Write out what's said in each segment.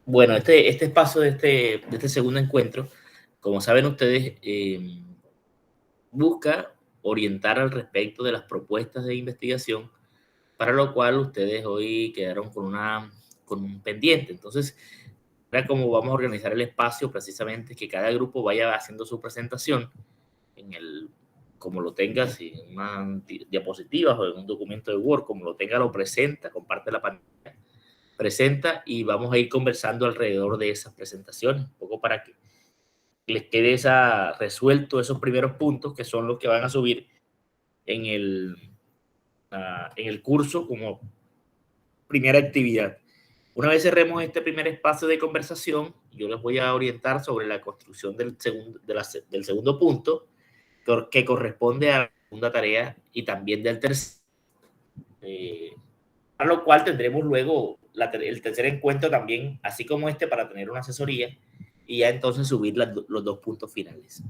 Bueno, este espacio de este segundo encuentro, como saben ustedes, busca orientar al respecto de las propuestas de investigación, para lo cual ustedes hoy quedaron con un pendiente. Entonces, ahora como vamos a organizar el espacio, precisamente que cada grupo vaya haciendo su presentación como lo tenga, si en una diapositiva o en un documento de Word, como lo tenga, lo presenta, comparte la pantalla, presenta y vamos a ir conversando alrededor de esas presentaciones, un poco para que les quede resuelto esos primeros puntos que son los que van a subir en el curso como primera actividad. Una vez cerremos este primer espacio de conversación, yo les voy a orientar sobre la construcción del segundo punto, que corresponde a la segunda tarea y también del tercer. A lo cual tendremos luego el tercer encuentro también, así como este, para tener una asesoría y ya entonces subir los dos puntos finales.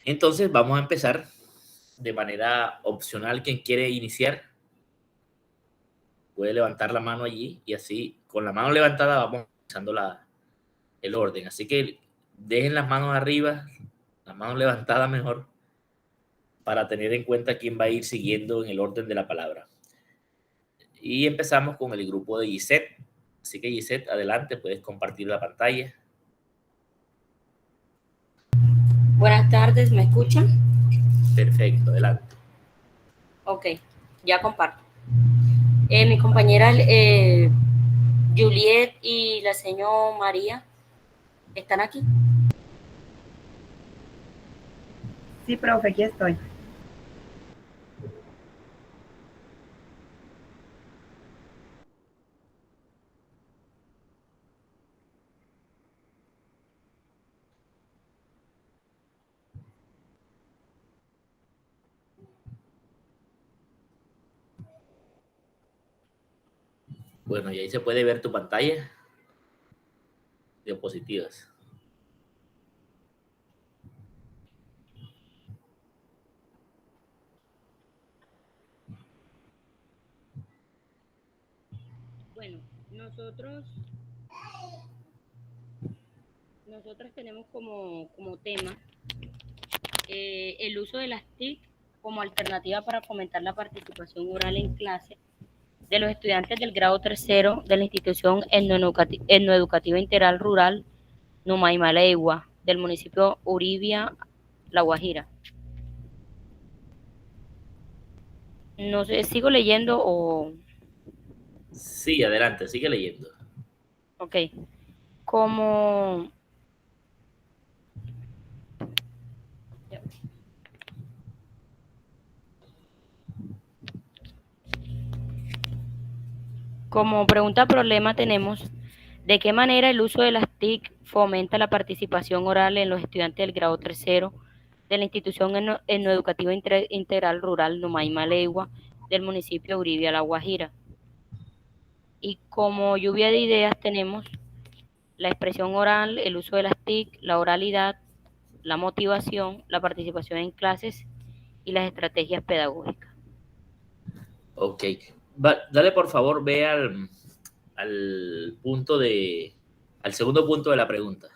Entonces vamos a empezar de manera opcional. Quien quiere iniciar puede levantar la mano allí y así con la mano levantada vamos empezando el orden. Así que dejen las manos arriba, las manos levantadas mejor, para tener en cuenta quién va a ir siguiendo en el orden de la palabra. Y empezamos con el grupo de Gisette. Así que Gisette, adelante, puedes compartir la pantalla. Buenas tardes, ¿me escuchan? Perfecto, adelante. Ok, ya comparto. Mi compañera Juliet y la señora María, ¿están aquí? Sí, profe, aquí estoy. Bueno, y ahí se puede ver tu pantalla. Diapositivas. Bueno, nosotros tenemos como tema el uso de las TIC como alternativa para fomentar la participación oral en clase de los estudiantes del grado tercero de la institución etnoeducativa integral rural Numaimaleigua, del municipio Uribia, La Guajira. No sé, ¿sigo leyendo o...? Sí, adelante, sigue leyendo. Ok. Como pregunta problema tenemos, ¿de qué manera el uso de las TIC fomenta la participación oral en los estudiantes del grado tercero de la institución etnoeducativa integral rural Numaimaleigua, del municipio Uribia, La Guajira? Y como lluvia de ideas tenemos la expresión oral, el uso de las TIC, la oralidad, la motivación, la participación en clases y las estrategias pedagógicas. Ok. Dale, por favor, ve al segundo punto de la pregunta.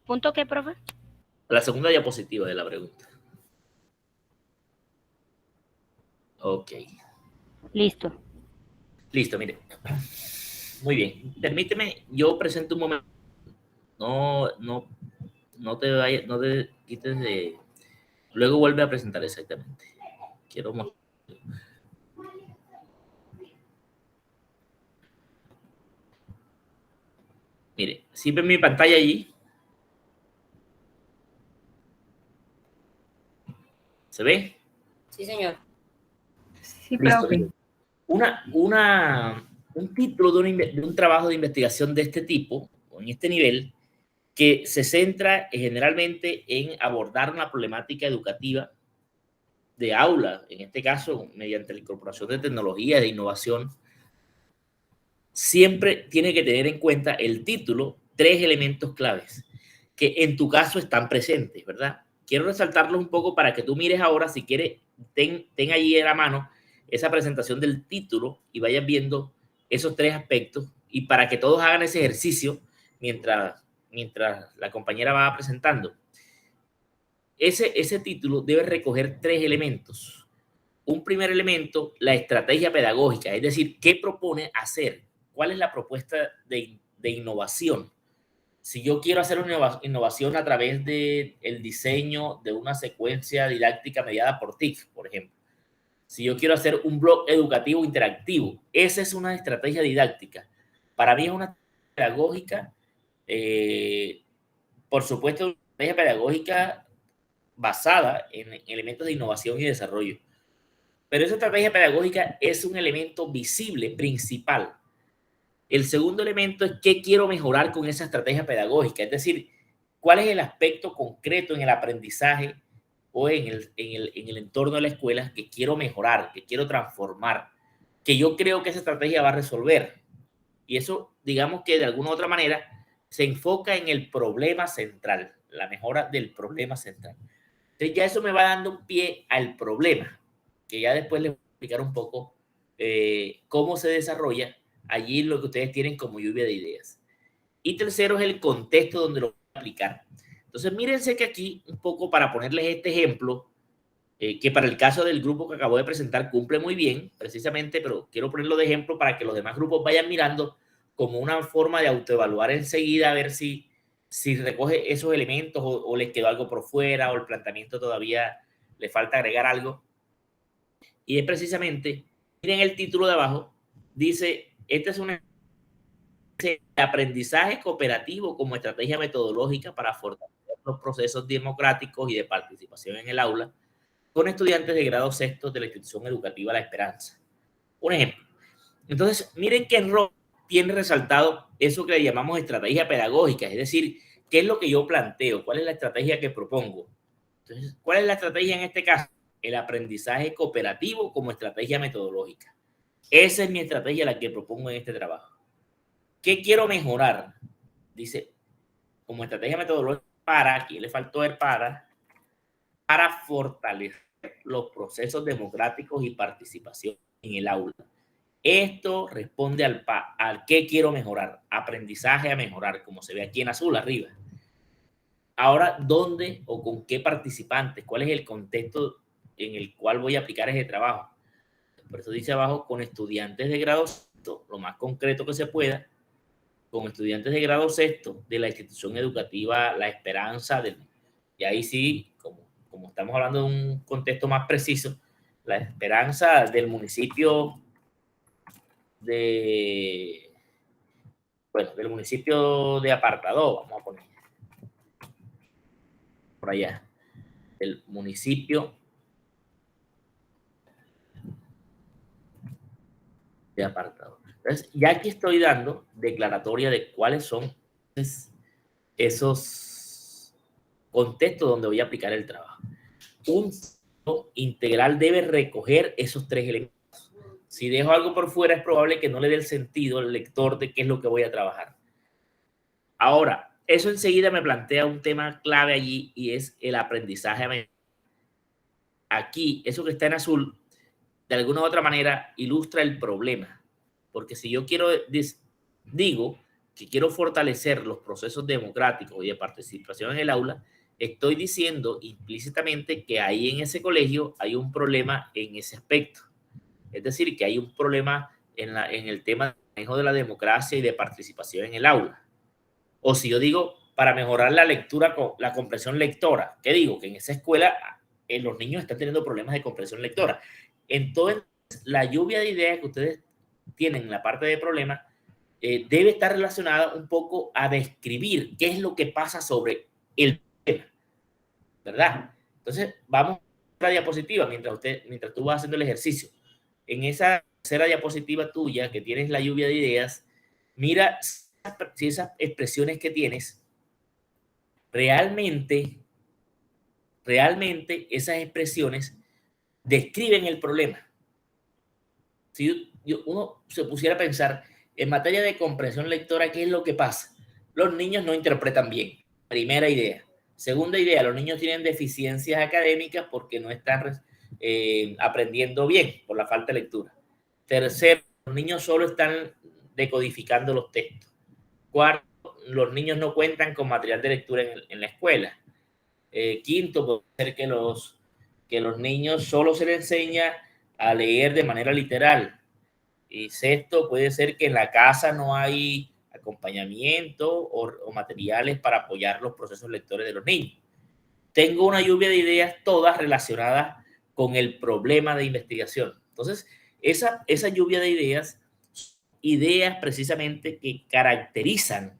¿Punto qué, profe? La segunda diapositiva de la pregunta. Ok. Listo. Listo, mire. Muy bien. Permíteme, yo presento un momento. No te vayas, no te quites de... Luego vuelve a presentar exactamente. Quiero mostrar. Mire, ¿sí ven mi pantalla allí? ¿Se ve? Sí, señor. Sí, Listo. profe. Un título de un trabajo de investigación de este tipo, o en este nivel, que se centra generalmente en abordar una problemática educativa de aula, en este caso mediante la incorporación de tecnología, de innovación, siempre tiene que tener en cuenta el título tres elementos claves que en tu caso están presentes, ¿verdad? quiero resaltarlo un poco para que tú mires ahora, si quieres, ten allí a la mano esa presentación del título y vayas viendo esos 3 aspectos, y para que todos hagan ese ejercicio mientras la compañera va presentando. Ese título debe recoger 3 elementos. Un primer elemento, la estrategia pedagógica, es decir, ¿qué propone hacer? ¿Cuál es la propuesta de innovación? Si yo quiero hacer una innovación a través del diseño de una secuencia didáctica mediada por TIC, por ejemplo. Si yo quiero hacer un blog educativo interactivo, esa es una estrategia didáctica. Para mí es una pedagógica, por supuesto, una estrategia pedagógica basada en elementos de innovación y desarrollo. Pero esa estrategia pedagógica es un elemento visible, principal. El segundo elemento es qué quiero mejorar con esa estrategia pedagógica, es decir, cuál es el aspecto concreto en el aprendizaje o en el entorno de la escuela que quiero mejorar, que quiero transformar, que yo creo que esa estrategia va a resolver. Y eso, digamos que de alguna u otra manera, se enfoca en el problema central, la mejora del problema central. Entonces ya eso me va dando un pie al problema, que ya después les voy a explicar un poco cómo se desarrolla allí lo que ustedes tienen como lluvia de ideas. Y tercero es el contexto donde lo voy a aplicar. Entonces mírense que aquí un poco para ponerles este ejemplo, que para el caso del grupo que acabo de presentar cumple muy bien, precisamente, pero quiero ponerlo de ejemplo para que los demás grupos vayan mirando como una forma de autoevaluar enseguida, a ver si recoge esos elementos o les quedó algo por fuera o el planteamiento todavía le falta agregar algo. Y es precisamente, miren el título de abajo, dice, este es un aprendizaje cooperativo como estrategia metodológica para fortalecer los procesos democráticos y de participación en el aula con estudiantes de grado sexto de la institución educativa La Esperanza. Un ejemplo. Entonces, miren que en rojo tiene resaltado eso que le llamamos estrategia pedagógica, es decir, ¿qué es lo que yo planteo? ¿Cuál es la estrategia que propongo? Entonces, ¿cuál es la estrategia en este caso? El aprendizaje cooperativo como estrategia metodológica. Esa es mi estrategia, la que propongo en este trabajo. ¿Qué quiero mejorar? Dice, como estrategia metodológica aquí le faltó el para fortalecer los procesos democráticos y participación en el aula. Esto responde al qué quiero mejorar, aprendizaje a mejorar, como se ve aquí en azul arriba. Ahora, ¿dónde o con qué participantes? ¿Cuál es el contexto en el cual voy a aplicar ese trabajo? Por eso dice abajo, con estudiantes de grado sexto, lo más concreto que se pueda, con estudiantes de grado sexto de la institución educativa La Esperanza. Y ahí sí, como estamos hablando de un contexto más preciso, La Esperanza del municipio del municipio de Apartadó, vamos a poner por allá, el municipio de Apartadó. Entonces, ya aquí estoy dando declaratoria de cuáles son esos contextos donde voy a aplicar el trabajo. Un integral debe recoger esos 3 elementos. Si dejo algo por fuera, es probable que no le dé el sentido al lector de qué es lo que voy a trabajar. Ahora, eso enseguida me plantea un tema clave allí y es el aprendizaje. Aquí, eso que está en azul, de alguna u otra manera, ilustra el problema. Porque si yo digo que quiero fortalecer los procesos democráticos y de participación en el aula, estoy diciendo implícitamente que ahí en ese colegio hay un problema en ese aspecto. Es decir, que hay un problema en el tema del manejo de la democracia y de participación en el aula. O si yo digo, para mejorar la lectura, la comprensión lectora, ¿qué digo? Que en esa escuela los niños están teniendo problemas de comprensión lectora. Entonces, la lluvia de ideas que ustedes tienen en la parte de problemas debe estar relacionada un poco a describir qué es lo que pasa sobre el tema, ¿verdad? Entonces, vamos a la diapositiva mientras tú vas haciendo el ejercicio. En esa tercera diapositiva tuya que tienes la lluvia de ideas, mira si esas expresiones que tienes realmente esas expresiones describen el problema. Si uno se pusiera a pensar en materia de comprensión lectora, ¿qué es lo que pasa? Los niños no interpretan bien. Primera idea. Segunda idea, los niños tienen deficiencias académicas porque no están aprendiendo bien por la falta de lectura. Tercero, los niños solo están decodificando los textos. Cuarto, los niños no cuentan con material de lectura en la escuela. Quinto, puede ser que los niños solo se les enseña a leer de manera literal. Y sexto, puede ser que en la casa no hay acompañamiento o materiales para apoyar los procesos lectores de los niños. Tengo una lluvia de ideas todas relacionadas con el problema de investigación. Entonces, esa lluvia de ideas precisamente que caracterizan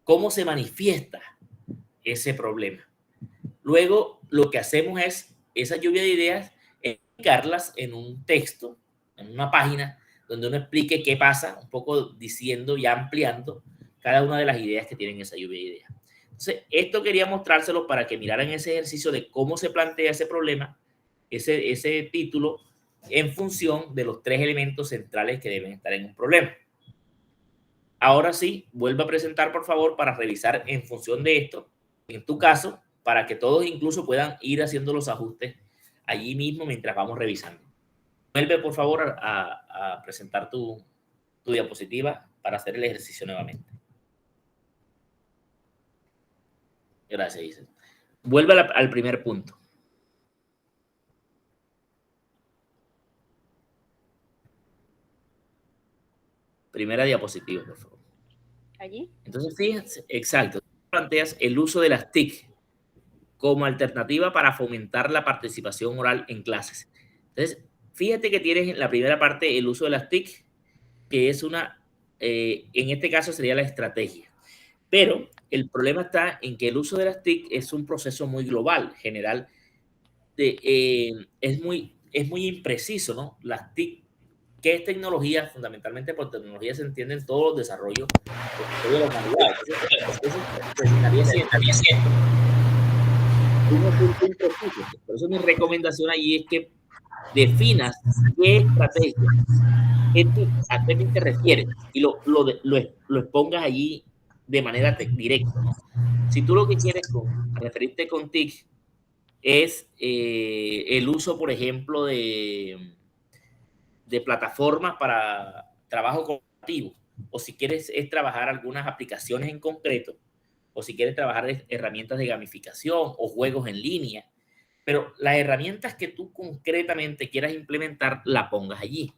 cómo se manifiesta ese problema. Luego, lo que hacemos es esa lluvia de ideas, explicarlas en un texto, en una página, donde uno explique qué pasa, un poco diciendo y ampliando cada una de las ideas que tienen esa lluvia de ideas. Entonces, esto quería mostrárselo para que miraran ese ejercicio de cómo se plantea ese problema, ese título, en función de los tres elementos centrales que deben estar en un problema. Ahora sí, vuelvo a presentar, por favor, para revisar en función de esto, en tu caso, para que todos incluso puedan ir haciendo los ajustes allí mismo mientras vamos revisando. Vuelve, por favor, a presentar tu diapositiva para hacer el ejercicio nuevamente. Gracias, Giselle. Vuelve al primer punto. Primera diapositiva, por favor. ¿Allí? Entonces, fíjense, exacto. Planteas el uso de las TIC como alternativa para fomentar la participación oral en clases. Entonces, fíjate que tienes en la primera parte el uso de las TIC, que es en este caso sería la estrategia. Pero el problema está en que el uso de las TIC es un proceso muy global, general. Es muy impreciso, ¿no? Las TIC, ¿qué es tecnología? Fundamentalmente por tecnología se entienden todos los desarrollos de la humanidad. Entonces, por eso mi recomendación allí es que definas qué estrategia, a qué te refieres y lo expongas allí de manera directa, ¿no? Si tú lo que quieres referirte con TIC es el uso, por ejemplo, de plataformas para trabajo colaborativo, o si quieres es trabajar algunas aplicaciones en concreto, o si quieres trabajar herramientas de gamificación o juegos en línea, pero las herramientas que tú concretamente quieras implementar, la pongas allí,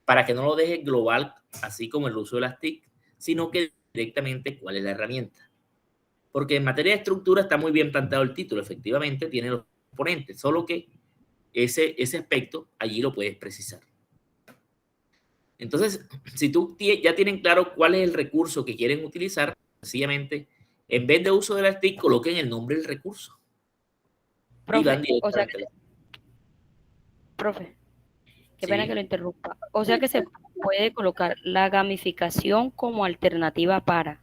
para que no lo dejes global, así como el uso de las TIC, sino que directamente cuál es la herramienta. Porque en materia de estructura está muy bien planteado el título, efectivamente tiene los componentes, solo que ese aspecto allí lo puedes precisar. Entonces, si tú ya tienen claro cuál es el recurso que quieren utilizar, sencillamente, en vez de uso de las TIC, coloquen el nombre del recurso. Profe, profe, qué pena que lo interrumpa. O sea que se puede colocar la gamificación como alternativa para.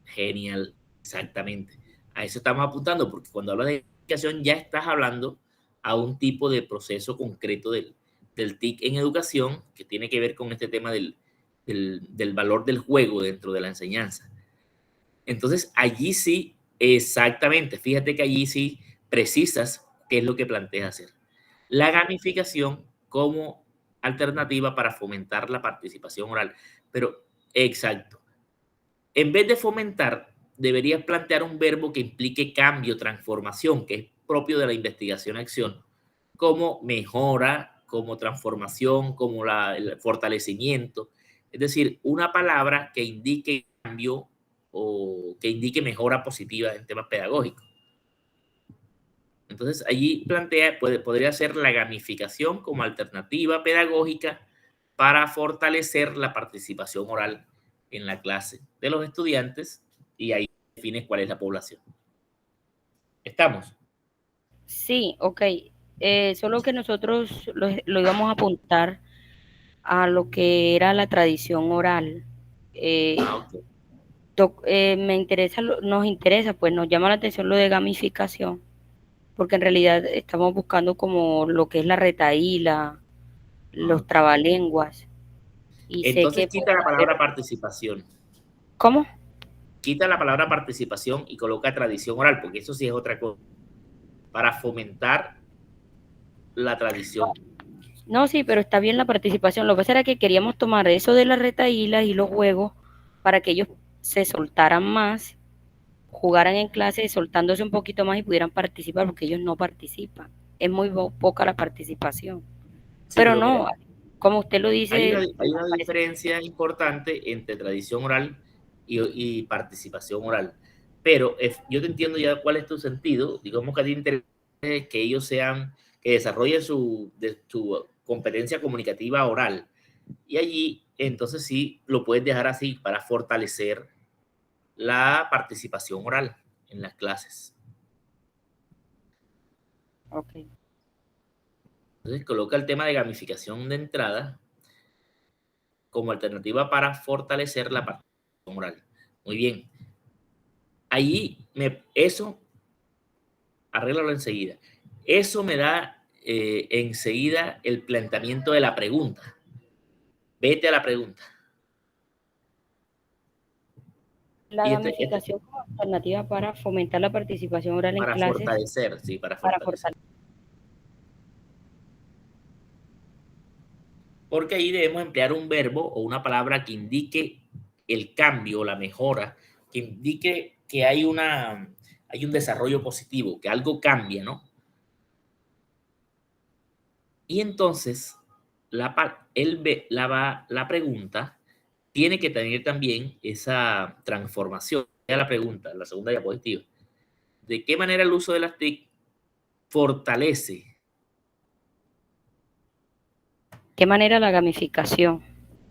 Genial, exactamente. A eso estamos apuntando, porque cuando hablas de gamificación ya estás hablando a un tipo de proceso concreto del TIC en educación que tiene que ver con este tema del valor del juego dentro de la enseñanza. Entonces, allí sí, exactamente, fíjate que allí sí precisas qué es lo que planteas hacer. La gamificación como alternativa para fomentar la participación oral. Pero, exacto. En vez de fomentar, deberías plantear un verbo que implique cambio, transformación, que es propio de la investigación-acción, como mejora, como transformación, como el fortalecimiento. Es decir, una palabra que indique cambio o que indique mejora positiva en temas pedagógicos. Entonces, allí podría ser la gamificación como alternativa pedagógica para fortalecer la participación oral en la clase de los estudiantes, y ahí defines cuál es la población. ¿Estamos? Sí, ok. Solo que nosotros lo íbamos a apuntar a lo que era la tradición oral. Okay. Nos interesa, pues nos llama la atención lo de gamificación, porque en realidad estamos buscando como lo que es la retahíla, los trabalenguas. Y entonces sé que quita la palabra participación. ¿Cómo? quita la palabra participación y coloca tradición oral, porque eso sí es otra cosa, para fomentar la tradición. No, sí, pero está bien la participación. Lo que pasa era que queríamos tomar eso de las retaílas y los juegos para que ellos se soltaran más, jugaran en clase soltándose un poquito más y pudieran participar, porque ellos no participan. Es muy poca la participación. Sí, Pero pero no, mire, como usted lo hay dice, una diferencia importante entre tradición oral y participación oral. Pero yo te entiendo ya cuál es tu sentido. Digamos que a ti te interesa que ellos sean, que desarrollen su competencia comunicativa oral. Y allí, entonces sí, lo puedes dejar así para fortalecer la participación oral en las clases. ok. Entonces coloca el tema de gamificación de entrada como alternativa para fortalecer la participación oral. Muy bien. Ahí, eso, arréglalo enseguida. Eso me da enseguida el planteamiento de la pregunta. Vete a la pregunta. La Y gamificación como alternativa para fomentar la participación oral en para clases, fortalecer, sí, para para fortalecer. fortalecer. Porque ahí debemos emplear un verbo o una palabra que indique el cambio, la mejora, que indique que hay un desarrollo positivo, que algo cambia, ¿no? Y entonces, la pregunta tiene que tener también esa transformación. La pregunta, la segunda diapositiva. ¿De qué manera el uso de las TIC fortalece? ¿Qué manera la gamificación?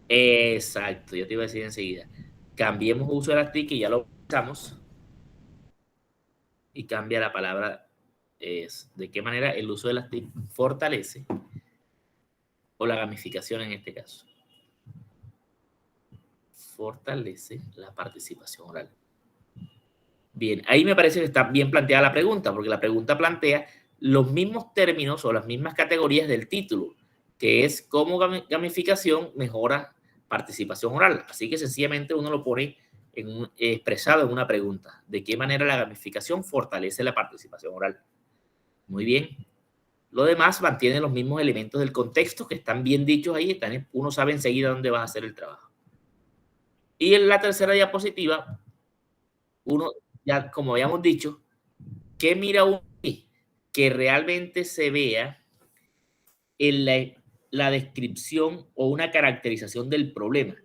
Exacto, yo te iba a decir enseguida. Cambiemos el uso de las TIC, que ya lo usamos, y cambia la palabra. Es de qué manera el uso de las TIC fortalece, o la gamificación en este caso, fortalece la participación oral. Bien, ahí me parece que está bien planteada la pregunta, porque la pregunta plantea los mismos términos o las mismas categorías del título, que es cómo gamificación mejora participación oral. Así que sencillamente uno lo pone expresado en una pregunta. ¿De qué manera la gamificación fortalece la participación oral? Muy bien. Lo demás mantiene los mismos elementos del contexto que están bien dichos ahí. Uno sabe enseguida dónde vas a hacer el trabajo. Y en la tercera diapositiva, uno, ya como habíamos dicho, ¿qué mira uno? Que realmente se vea en la descripción o una caracterización del problema.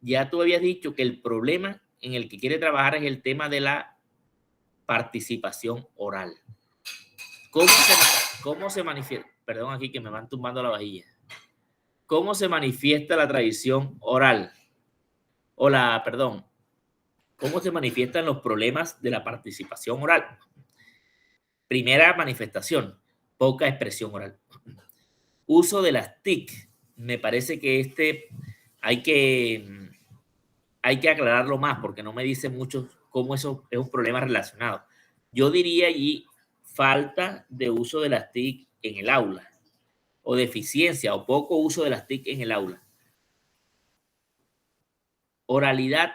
Ya tú habías dicho que el problema en el que quiere trabajar es el tema de la participación oral. ¿Cómo se manifiesta? Perdón, aquí que me van tumbando la vajilla. ¿Cómo se manifiesta la tradición oral? Perdón, ¿cómo se manifiestan los problemas de la participación oral? Primera manifestación, poca expresión oral. Uso de las TIC. Me parece que hay que, hay que aclararlo más porque no me dice mucho cómo eso es un problema relacionado. Yo diría allí falta de uso de las TIC en el aula, o deficiencia o poco uso de las TIC en el aula. Oralidad,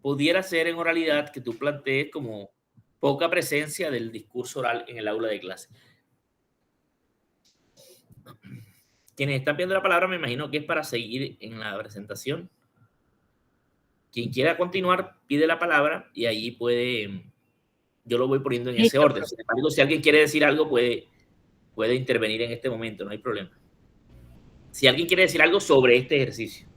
pudiera ser en oralidad que tú plantees como poca presencia del discurso oral en el aula de clase. Quienes están viendo la palabra, me imagino que es para seguir en la presentación. Quien quiera continuar, pide la palabra y ahí yo lo voy poniendo en ese Listo, orden. Sin embargo, si alguien quiere decir algo, puede intervenir en este momento, no hay problema. Si alguien quiere decir algo sobre este ejercicio,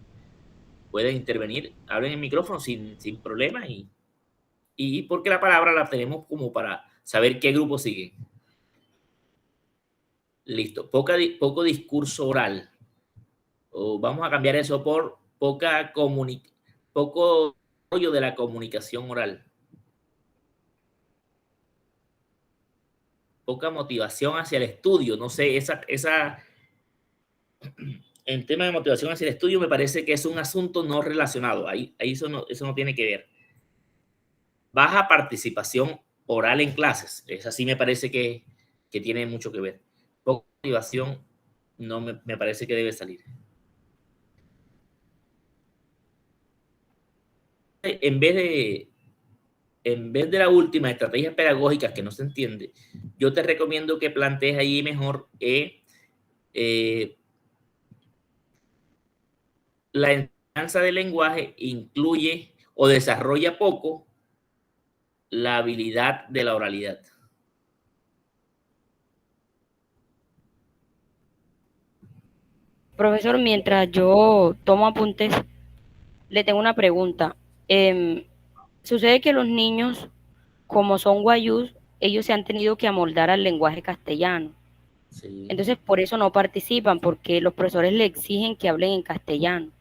puede intervenir, hablen en micrófono sin problema y porque la palabra la tenemos como para saber qué grupo sigue. Listo, poco discurso oral. O vamos a cambiar eso por poco rollo de la comunicación oral. Poca motivación hacia el estudio. No sé, en tema de motivación hacia el estudio me parece que es un asunto no relacionado. Ahí eso no tiene que ver. Baja participación oral en clases. Esa sí me parece que tiene mucho que ver. Poca motivación no me parece que debe salir. en vez de la última, estrategias pedagógicas que no se entiende, yo te recomiendo que plantees ahí mejor la enseñanza del lenguaje incluye o desarrolla poco la habilidad de la oralidad. Profesor, mientras yo tomo apuntes, le tengo una pregunta. Sucede que los niños, como son guayús, ellos se han tenido que amoldar al lenguaje castellano. Sí. Entonces, por eso no participan, porque los profesores le exigen que hablen en castellano.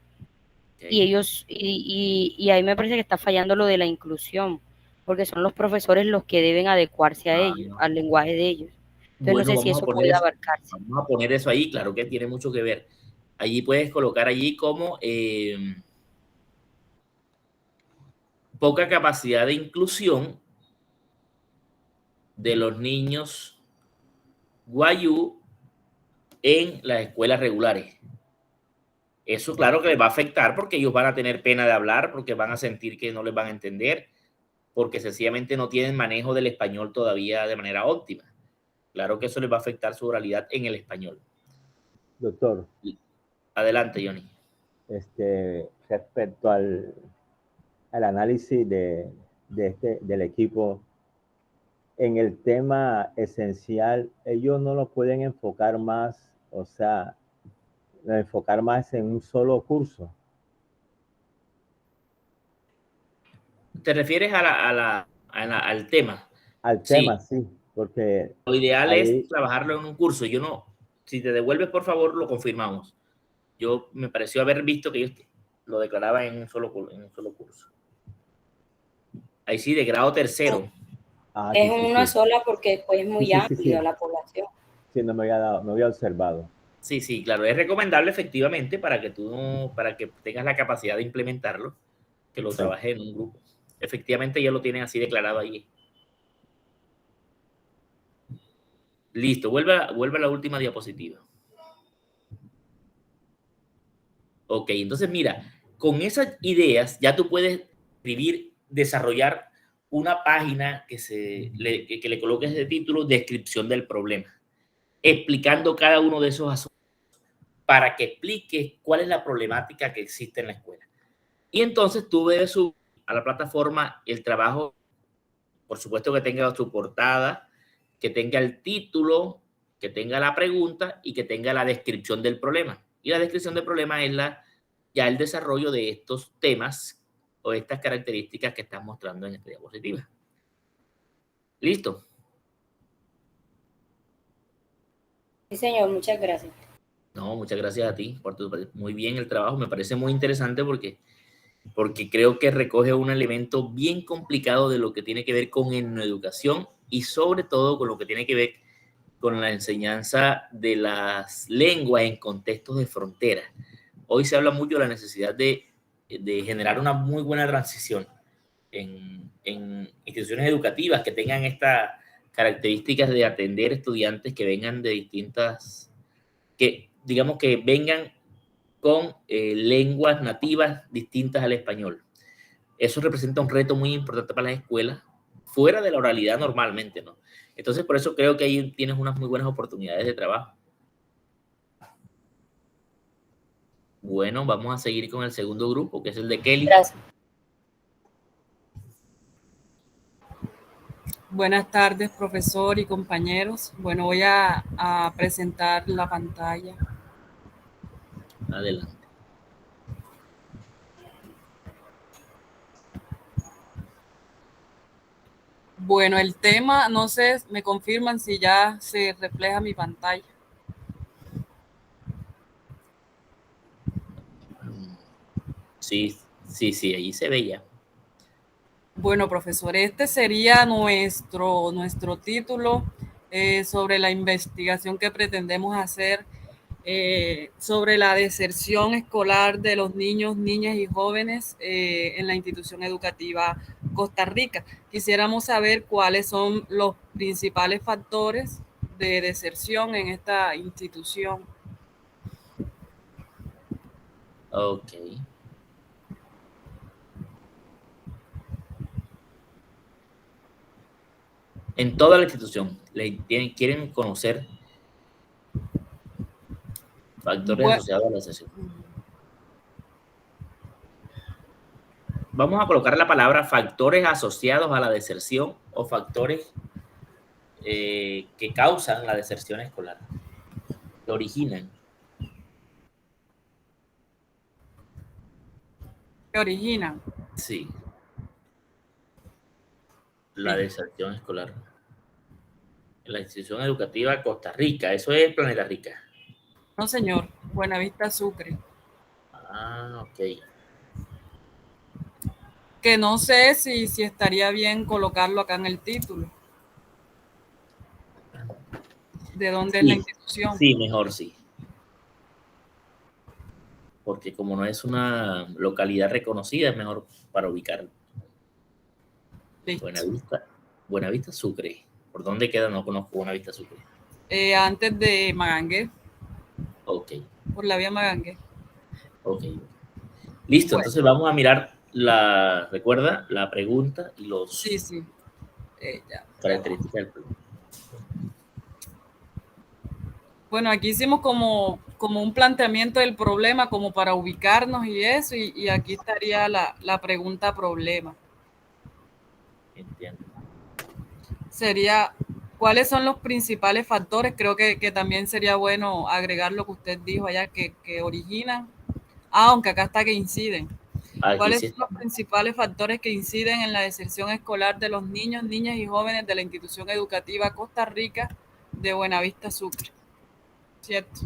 Okay. Y ellos, y ahí me parece que está fallando lo de la inclusión, porque son los profesores los que deben adecuarse a ellos, No. al lenguaje de ellos. Entonces, Bueno, no sé si eso puede abarcarse. Vamos a poner eso ahí, claro que tiene mucho que ver. Allí puedes colocar allí como poca capacidad de inclusión de los niños guayú en las escuelas regulares. Eso claro que les va a afectar porque ellos van a tener pena de hablar, porque van a sentir que no les van a entender, porque sencillamente no tienen manejo del español todavía de manera óptima. Claro que eso les va a afectar su oralidad en el español. Doctor. Adelante, Johnny. Respecto al análisis del equipo, en el tema esencial, ellos no lo pueden enfocar más, o sea, enfocar más en un solo curso. ¿Te refieres al tema? Al tema, sí, porque lo ideal es trabajarlo en un curso. Yo no, si te devuelves, por favor, lo confirmamos. Yo me pareció haber visto que ellos lo declaraban en un solo curso. Ahí sí, de grado tercero. Es una sola porque después es muy amplia la población. Sí, no me había observado. Sí, sí, claro. Es recomendable efectivamente para que tengas la capacidad de implementarlo, que lo trabajes en un grupo. Efectivamente ya lo tienen así declarado ahí. Listo, vuelve a la última diapositiva. Ok, entonces mira, con esas ideas ya tú puedes desarrollar una página que le coloques de título descripción del problema, explicando cada uno de esos asuntos para que expliques cuál es la problemática que existe en la escuela. Y entonces tú debes subir a la plataforma el trabajo, por supuesto que tenga su portada, que tenga el título, que tenga la pregunta y que tenga la descripción del problema. Y la descripción del problema es ya el desarrollo de estos temas o estas características que estás mostrando en esta diapositiva. ¿Listo? Sí, señor, muchas gracias. No, muchas gracias a ti por muy bien el trabajo. Me parece muy interesante porque creo que recoge un elemento bien complicado de lo que tiene que ver con educación y sobre todo con lo que tiene que ver con la enseñanza de las lenguas en contextos de frontera. Hoy se habla mucho de la necesidad de generar una muy buena transición en instituciones educativas que tengan estas características de atender estudiantes que vengan de distintas, digamos que vengan con lenguas nativas distintas al español. Eso representa un reto muy importante para las escuelas, fuera de la oralidad normalmente, ¿no? Entonces, por eso creo que ahí tienes unas muy buenas oportunidades de trabajo. Bueno, vamos a seguir con el segundo grupo, que es el de Kelly. Gracias. Buenas tardes, profesor y compañeros. Bueno, voy a presentar la pantalla. Adelante. Bueno, el tema, no sé, me confirman si ya se refleja mi pantalla. Sí, allí se veía. Bueno, profesor, este sería nuestro título sobre la investigación que pretendemos hacer sobre la deserción escolar de los niños, niñas y jóvenes en la institución educativa Costa Rica. Quisiéramos saber cuáles son los principales factores de deserción en esta institución. Ok. En toda la institución quieren conocer factores Bueno, asociados a la deserción. Vamos a colocar la palabra factores asociados a la deserción o factores que causan la deserción escolar, que originan. que originan. Sí. La Sí. deserción escolar. En la institución educativa Costa Rica, eso es Planeta Rica. No, señor. Buenavista Sucre. Ah, ok. Que no sé si estaría bien colocarlo acá en el título. ¿De dónde es la institución? Sí, mejor sí. Porque como no es una localidad reconocida, es mejor para ubicarlo. Listo. Buenavista Sucre. ¿Por dónde queda? No conozco Buenavista Sucre. Antes de Magangue. Ok. Por la vía Magangue. Ok. Listo, Bueno. Entonces vamos a mirar recuerda, la pregunta y los Sí. características del problema. Bueno, aquí hicimos como un planteamiento del problema, como para ubicarnos y eso, y aquí estaría la pregunta problema. Entiendo. Sería, ¿cuáles son los principales factores? Creo que también sería bueno agregar lo que usted dijo allá, que originan, aunque acá está que inciden. Aquí ¿Cuáles sí son los principales factores que inciden en la deserción escolar de los niños, niñas y jóvenes de la institución educativa Costa Rica de Buenavista Sucre? ¿Cierto?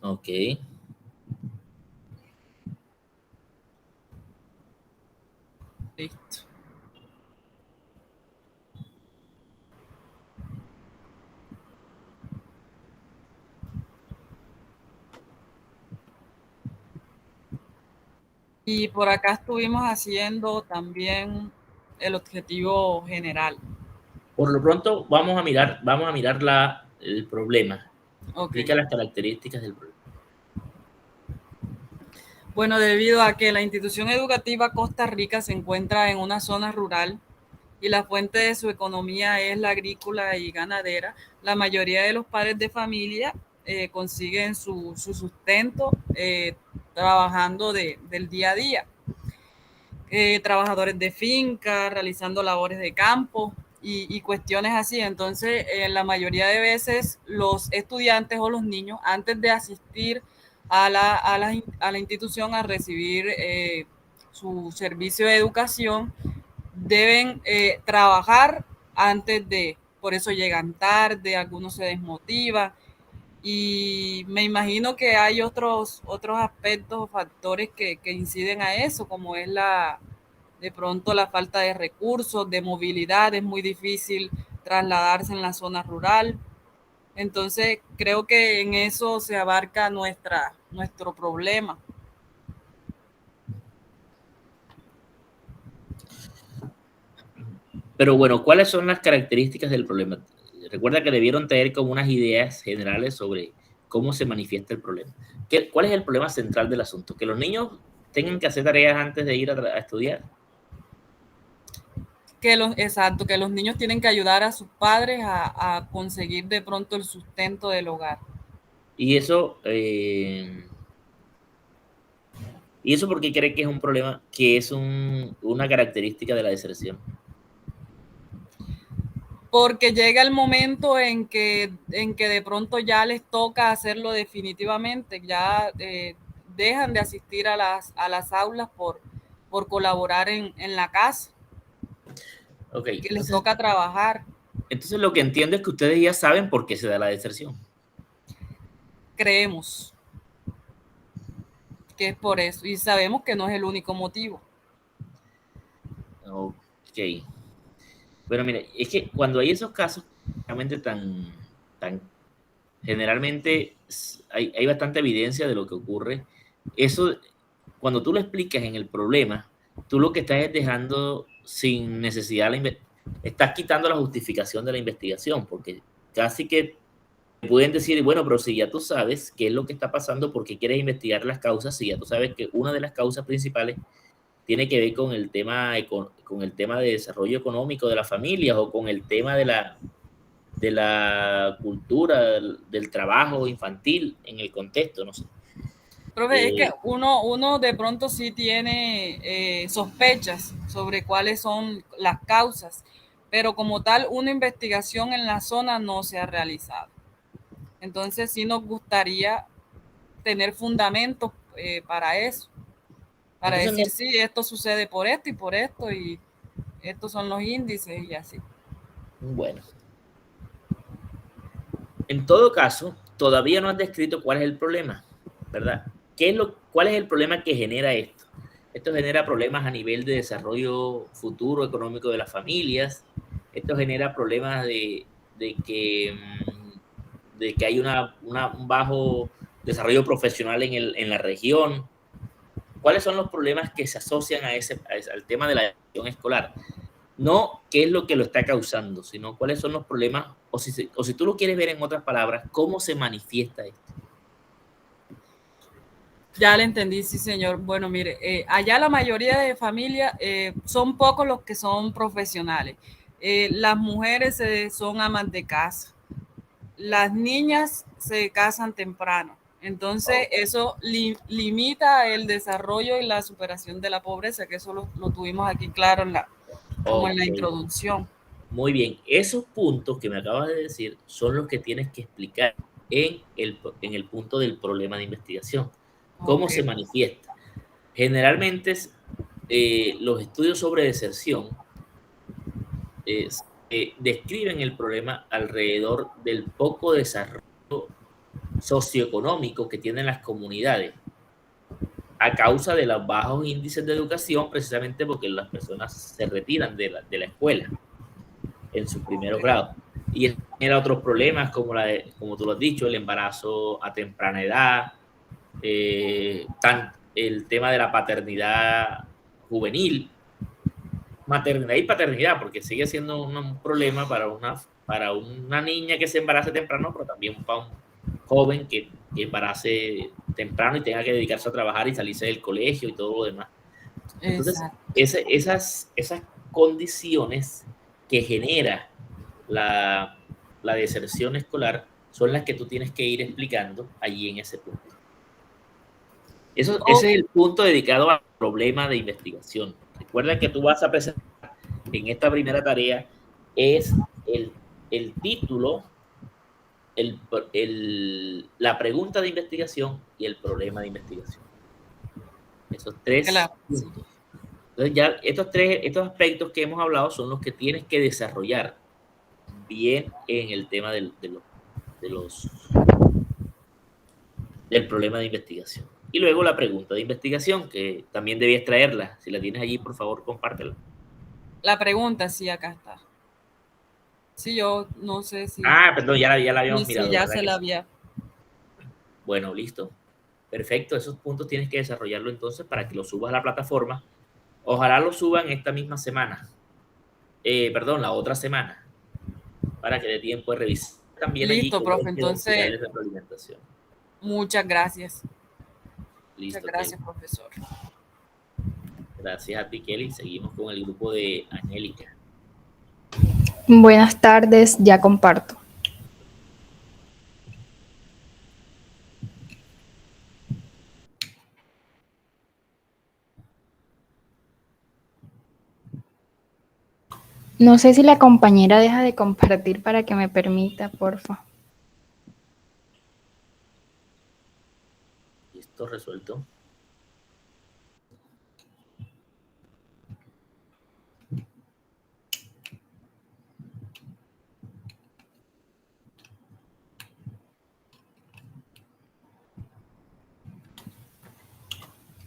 Ok. Listo. Y por acá estuvimos haciendo también el objetivo general. Por lo pronto vamos a mirar el problema. Okay. Explica las características del problema. Bueno, debido a que la institución educativa Costa Rica se encuentra en una zona rural y la fuente de su economía es la agrícola y ganadera, la mayoría de los padres de familia consiguen su sustento trabajando del día a día. Trabajadores de finca, realizando labores de campo y cuestiones así. Entonces, la mayoría de veces los estudiantes o los niños, antes de asistir a la institución a recibir su servicio de educación, deben trabajar antes por eso llegan tarde, algunos se desmotivan. Y me imagino que hay otros aspectos o factores que inciden a eso, como es de pronto la falta de recursos, de movilidad, es muy difícil trasladarse en la zona rural. Entonces, creo que en eso se abarca nuestro problema. Pero bueno, ¿cuáles son las características del problema? Recuerda que debieron tener como unas ideas generales sobre cómo se manifiesta el problema. ¿Cuál es el problema central del asunto? ¿Que los niños tengan que hacer tareas antes de ir a estudiar? Exacto, que los niños tienen que ayudar a sus padres a conseguir de pronto el sustento del hogar. ¿Y eso por qué cree que es un problema, que es una característica de la deserción? Porque llega el momento en que de pronto ya les toca hacerlo definitivamente, ya dejan de asistir a las aulas por colaborar en la casa, Okay, que les toca trabajar. Entonces lo que entiendo es que ustedes ya saben por qué se da la deserción. Creemos que es por eso y sabemos que no es el único motivo. Ok. Bueno, mire, es que cuando hay esos casos realmente generalmente hay bastante evidencia de lo que ocurre. Eso, cuando tú lo explicas en el problema, tú lo que estás es dejando sin necesidad, estás quitando la justificación de la investigación, porque casi que pueden decir, bueno, pero si ya tú sabes qué es lo que está pasando, ¿por qué quieres investigar las causas? Si ya tú sabes que una de las causas principales tiene que ver con el tema, con el tema de desarrollo económico de las familias o con el tema de la cultura, del trabajo infantil en el contexto, no sé. Profe, es que uno de pronto sí tiene sospechas sobre cuáles son las causas, pero como tal, una investigación en la zona no se ha realizado. Entonces sí nos gustaría tener fundamentos para eso, para Entonces, decir, sí, esto sucede por esto, y estos son los índices y así. bueno, en todo caso, todavía no has descrito cuál es el problema, ¿verdad? ¿Cuál es el problema que genera esto? Esto genera problemas a nivel de desarrollo futuro económico de las familias. Esto genera problemas de que hay un bajo desarrollo profesional en la región. ¿Cuáles son los problemas que se asocian al tema de la educación escolar? No qué es lo que lo está causando, sino cuáles son los problemas, o si tú lo quieres ver en otras palabras, cómo se manifiesta esto. Ya le entendí, sí, señor. Bueno, mire, allá la mayoría de familias son pocos los que son profesionales. Las mujeres son amas de casa. Las niñas se casan temprano. Entonces, eso limita el desarrollo y la superación de la pobreza, que eso lo tuvimos aquí claro como en la introducción. Muy bien. Esos puntos que me acabas de decir son los que tienes que explicar en el punto del problema de investigación. ¿Cómo se manifiesta? Generalmente los estudios sobre deserción describen el problema alrededor del poco desarrollo socioeconómico que tienen las comunidades a causa de los bajos índices de educación, precisamente porque las personas se retiran de la escuela en sus primeros grados. Y genera otros problemas como tú lo has dicho, el embarazo a temprana edad, el tema de la paternidad juvenil, maternidad y paternidad, porque sigue siendo un problema para una niña que se embarace temprano, pero también para un joven que embarace temprano y tenga que dedicarse a trabajar y salirse del colegio y todo lo demás. Entonces, esas condiciones que genera la deserción escolar son las que tú tienes que ir explicando allí en ese punto. Ese es el punto dedicado al problema de investigación. Recuerda que tú vas a presentar en esta primera tarea es el título, la pregunta de investigación y el problema de investigación. Esos tres puntos. Entonces ya estos aspectos que hemos hablado son los que tienes que desarrollar bien en el tema del problema de investigación. Y luego la pregunta de investigación, que también debías traerla. Si la tienes allí, por favor, compártela. La pregunta, sí, acá está. Sí, yo no sé si... Perdón, ya la habíamos mirado. Sí, ya se la había. Bueno, listo. Perfecto, esos puntos tienes que desarrollarlo entonces para que lo subas a la plataforma. Ojalá lo suban esta misma semana. La otra semana. Para que dé tiempo de revisar también. Listo, profe, entonces... Muchas gracias. Listo, muchas gracias, profesor. Gracias a ti, Kelly. Seguimos con el grupo de Angélica. Buenas tardes, ya comparto. No sé si la compañera deja de compartir para que me permita, porfa. Listo, resuelto.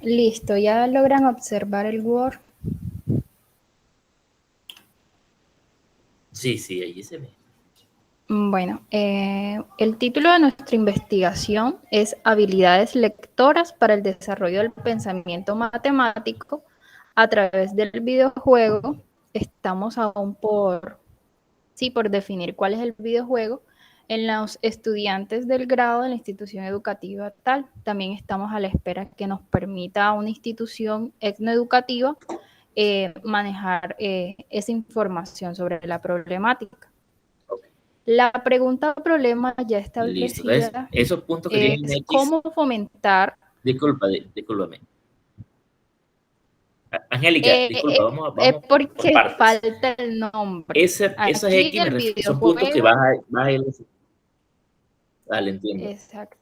Listo, ¿ya logran observar el Word? Sí, allí se ve. Bueno, el título de nuestra investigación es Habilidades lectoras para el desarrollo del pensamiento matemático a través del videojuego. Estamos aún por definir cuál es el videojuego. en los estudiantes del grado de la institución educativa tal. También estamos a la espera que nos permita una institución etnoeducativa manejar esa información sobre la problemática. La pregunta o problema ya Listo. Entonces, establecida esos puntos que tienen es X, cómo fomentar. discúlpame. Angélica, disculpa, vamos por Porque partes. falta el nombre. Esas Aquí X el son puntos que videojuego. vas a ir. Vale, entiendo. Exacto.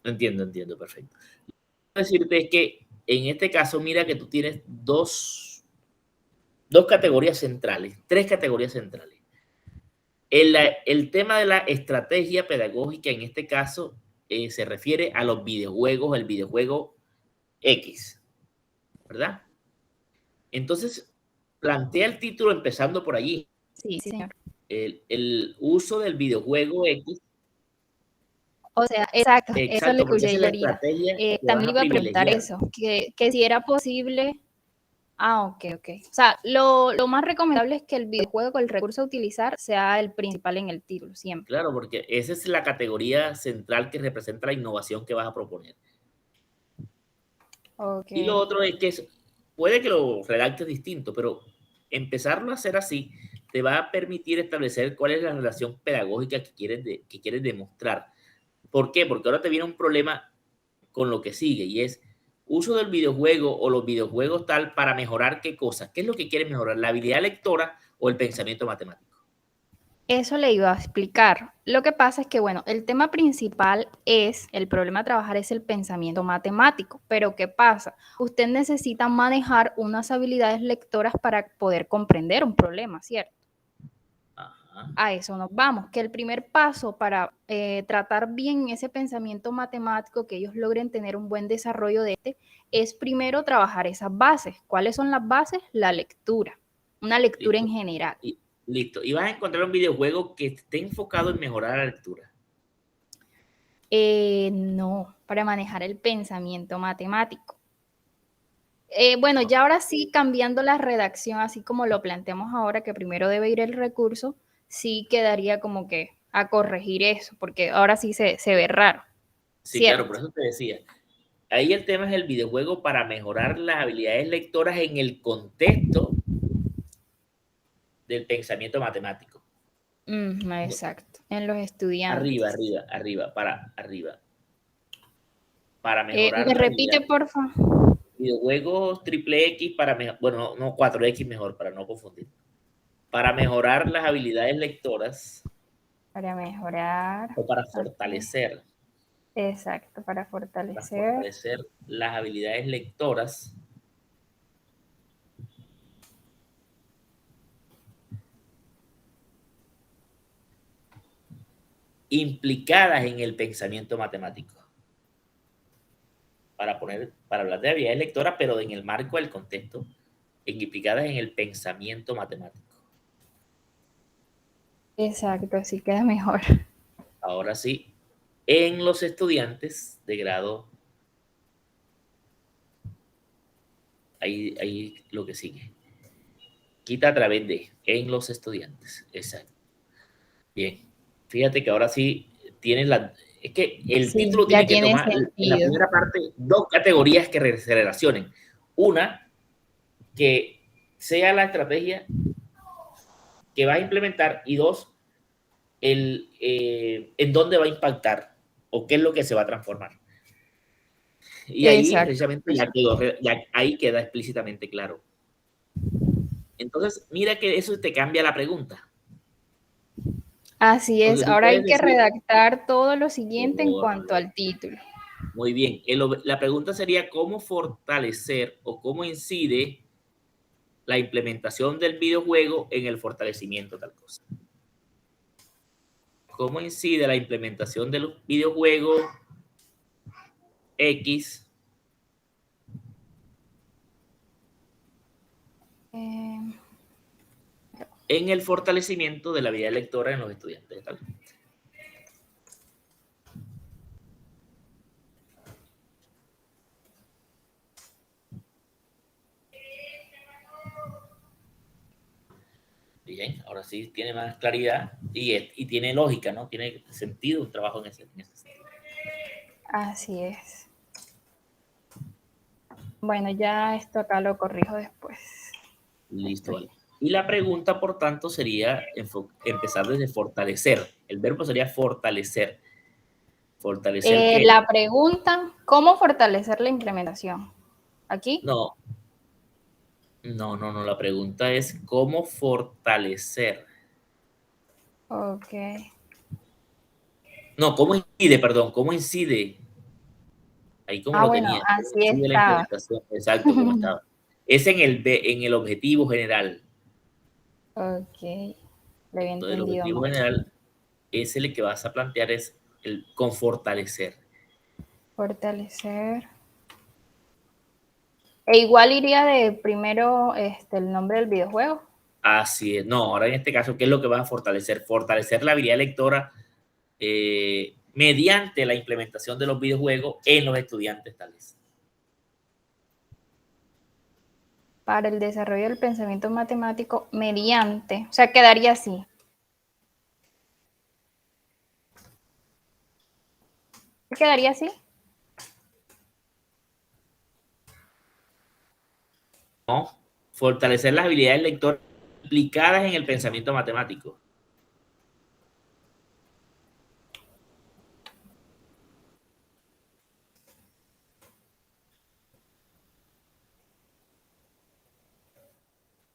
Entiendo, perfecto. Decirte es que en este caso, mira que tú tienes dos categorías centrales, tres categorías centrales. El tema de la estrategia pedagógica en este caso se refiere a los videojuegos, el videojuego X, ¿verdad? Entonces, plantea el título empezando por allí. Sí, señor. El uso del videojuego X. O sea, exacto, eso Exacto, le porque esa escuché es yo la ahorita. estrategia que vas También a iba a preguntar privilegiar. eso, que si era posible. Ok. O sea, lo más recomendable es que el videojuego, el recurso a utilizar, sea el principal en el título, siempre. Claro, porque esa es la categoría central que representa la innovación que vas a proponer. Ok. Y lo otro es que puede que lo redactes distinto, pero empezarlo a hacer así te va a permitir establecer cuál es la relación pedagógica que quieres demostrar. ¿Por qué? Porque ahora te viene un problema con lo que sigue y es uso del videojuego o los videojuegos tal para mejorar qué cosa. ¿Qué es lo que quieres mejorar? ¿La habilidad lectora o el pensamiento matemático? Eso le iba a explicar. Lo que pasa es que, bueno, el tema principal el problema a trabajar es el pensamiento matemático, pero ¿qué pasa? Usted necesita manejar unas habilidades lectoras para poder comprender un problema, ¿cierto? Ajá. A eso nos vamos, que el primer paso para tratar bien ese pensamiento matemático, que ellos logren tener un buen desarrollo de es primero trabajar esas bases. ¿Cuáles son las bases? La lectura, una lectura en general. Listo. Y vas a encontrar un videojuego que esté enfocado en mejorar la lectura. No, para manejar el pensamiento matemático. Bueno, ya ahora sí, cambiando la redacción, así como lo planteamos ahora, que primero debe ir el recurso, sí quedaría como que a corregir eso, porque ahora sí se ve raro. Sí, ¿Cierto? claro, por eso te decía. Ahí el tema es el videojuego para mejorar las habilidades lectoras en el contexto del pensamiento matemático. Exacto, en los estudiantes. Arriba, para mejorar ¿Me la repite, habilidad. por favor? Videojuegos triple X para mejorar, bueno, no 4X mejor, para no confundir. Para mejorar las habilidades lectoras. Para mejorar. O para fortalecer. Exacto, para Para fortalecer. fortalecer las habilidades lectoras. Implicadas en el pensamiento matemático. Para hablar de habilidades lectoras, pero en el marco del contexto, implicadas en el pensamiento matemático. Exacto, así queda mejor. Ahora sí, en los estudiantes de grado, ahí lo que sigue. Quita a través de, en los estudiantes. Exacto. Bien, fíjate que ahora sí tienes es que el título tiene que tomar en la primera parte dos categorías que se relacionen. Una, que sea la estrategia que vas a implementar, y dos, en dónde va a impactar o qué es lo que se va a transformar. Y ahí precisamente ya ahí queda explícitamente claro. Entonces, mira que eso te cambia la pregunta. Así es, ahora hay que redactar todo lo siguiente en cuanto al título. Muy bien, la pregunta sería cómo fortalecer o cómo incide la implementación del videojuego en el fortalecimiento de tal cosa. ¿Cómo incide la implementación del videojuego X en el fortalecimiento de la habilidad lectora en los estudiantes? ¿Tal? Bien, ahora sí tiene más claridad. y tiene lógica, ¿no? Tiene sentido un trabajo en ese sentido. Así es. Bueno, ya esto acá lo corrijo después. Listo, vale. Y la pregunta, por tanto, sería empezar desde fortalecer. El verbo sería fortalecer. ¿Fortalecer qué? La pregunta, ¿cómo fortalecer la implementación? ¿Aquí? No. La pregunta es ¿cómo fortalecer? Ok. No, ¿cómo incide? Perdón, ¿cómo incide? Ahí como Ah, lo bueno, tenía. ¿Cómo así incide la estaba. implementación? Exacto, como estaba. Es en el objetivo general. Ok, lo había Entonces, el entendido objetivo mal. general es el que vas a plantear es el con fortalecer. Fortalecer. E igual iría de primero el nombre del videojuego. Así es. No, ahora en este caso, ¿qué es lo que vas a fortalecer? Fortalecer la habilidad lectora mediante la implementación de los videojuegos en los estudiantes, tal vez. Para el desarrollo del pensamiento matemático mediante, o sea, quedaría así. ¿Quedaría así? ¿No? Fortalecer las habilidades lectoras implicadas en el pensamiento matemático.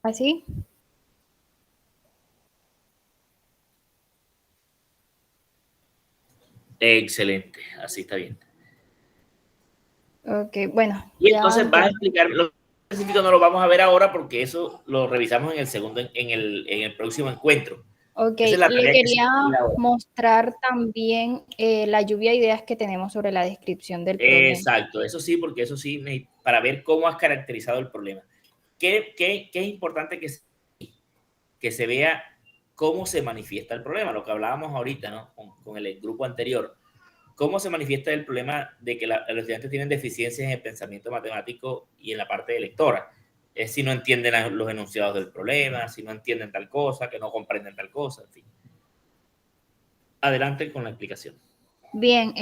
¿Así? Excelente, así está bien. Ok, bueno. Y Ya entonces vas a explicar, lo específico no lo vamos a ver ahora porque eso lo revisamos en el segundo, en el próximo encuentro. Ok, Esa es la le tarea que se quería tiene ahora. mostrar también la lluvia de ideas que tenemos sobre la descripción del problema. Exacto, eso sí, porque eso sí, para ver cómo has caracterizado el problema. ¿Qué es importante que se vea cómo se manifiesta el problema? Lo que hablábamos ahorita, ¿no? Con el grupo anterior. ¿Cómo se manifiesta el problema de que los estudiantes tienen deficiencias en el pensamiento matemático y en la parte de lectora? Es si no entienden los enunciados del problema, si no entienden tal cosa, que no comprenden tal cosa, en fin. Adelante con la explicación. Bien,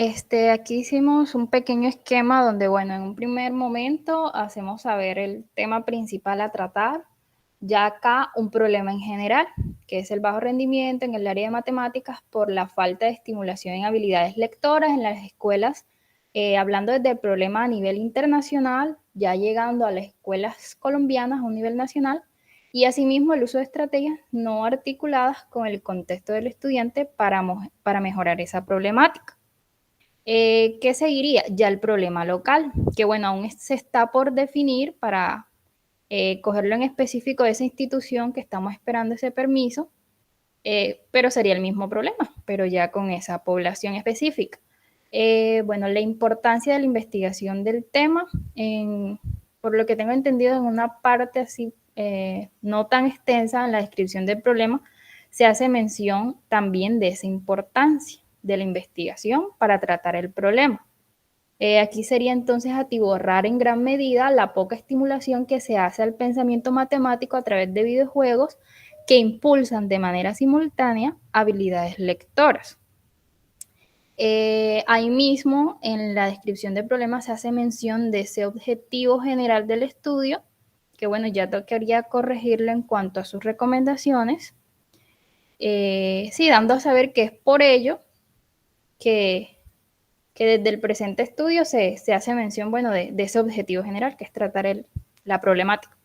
aquí hicimos un pequeño esquema donde, bueno, en un primer momento hacemos saber el tema principal a tratar, ya acá un problema en general, que es el bajo rendimiento en el área de matemáticas por la falta de estimulación en habilidades lectoras en las escuelas, hablando desde el problema a nivel internacional, ya llegando a las escuelas colombianas a un nivel nacional, y asimismo el uso de estrategias no articuladas con el contexto del estudiante para mejorar esa problemática. ¿Qué seguiría? Ya el problema local, que bueno, aún se está por definir para cogerlo en específico de esa institución que estamos esperando ese permiso, pero sería el mismo problema, pero ya con esa población específica. Bueno, la importancia de la investigación del tema, por lo que tengo entendido en una parte así no tan extensa en la descripción del problema, se hace mención también de esa importancia de la investigación para tratar el problema. Aquí sería entonces atiborrar en gran medida la poca estimulación que se hace al pensamiento matemático a través de videojuegos que impulsan de manera simultánea habilidades lectoras. Ahí mismo, en la descripción del problema se hace mención de ese objetivo general del estudio, que bueno, ya tocaría corregirlo en cuanto a sus recomendaciones. Sí, dando a saber que es por ello que desde el presente estudio se hace mención, bueno, de ese objetivo general, que es tratar la problemática.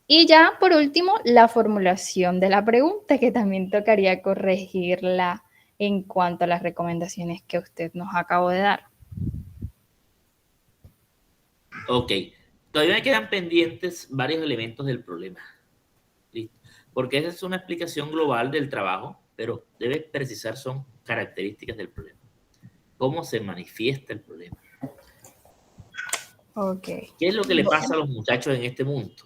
Y ya, por último, la formulación de la pregunta, que también tocaría corregirla en cuanto a las recomendaciones que usted nos acabó de dar. Ok. Todavía me quedan pendientes varios elementos del problema. ¿Listo? Porque esa es una explicación global del trabajo, pero debe precisar son características del problema. ¿Cómo se manifiesta el problema? Ok. ¿Qué es lo que le pasa a los muchachos en este punto,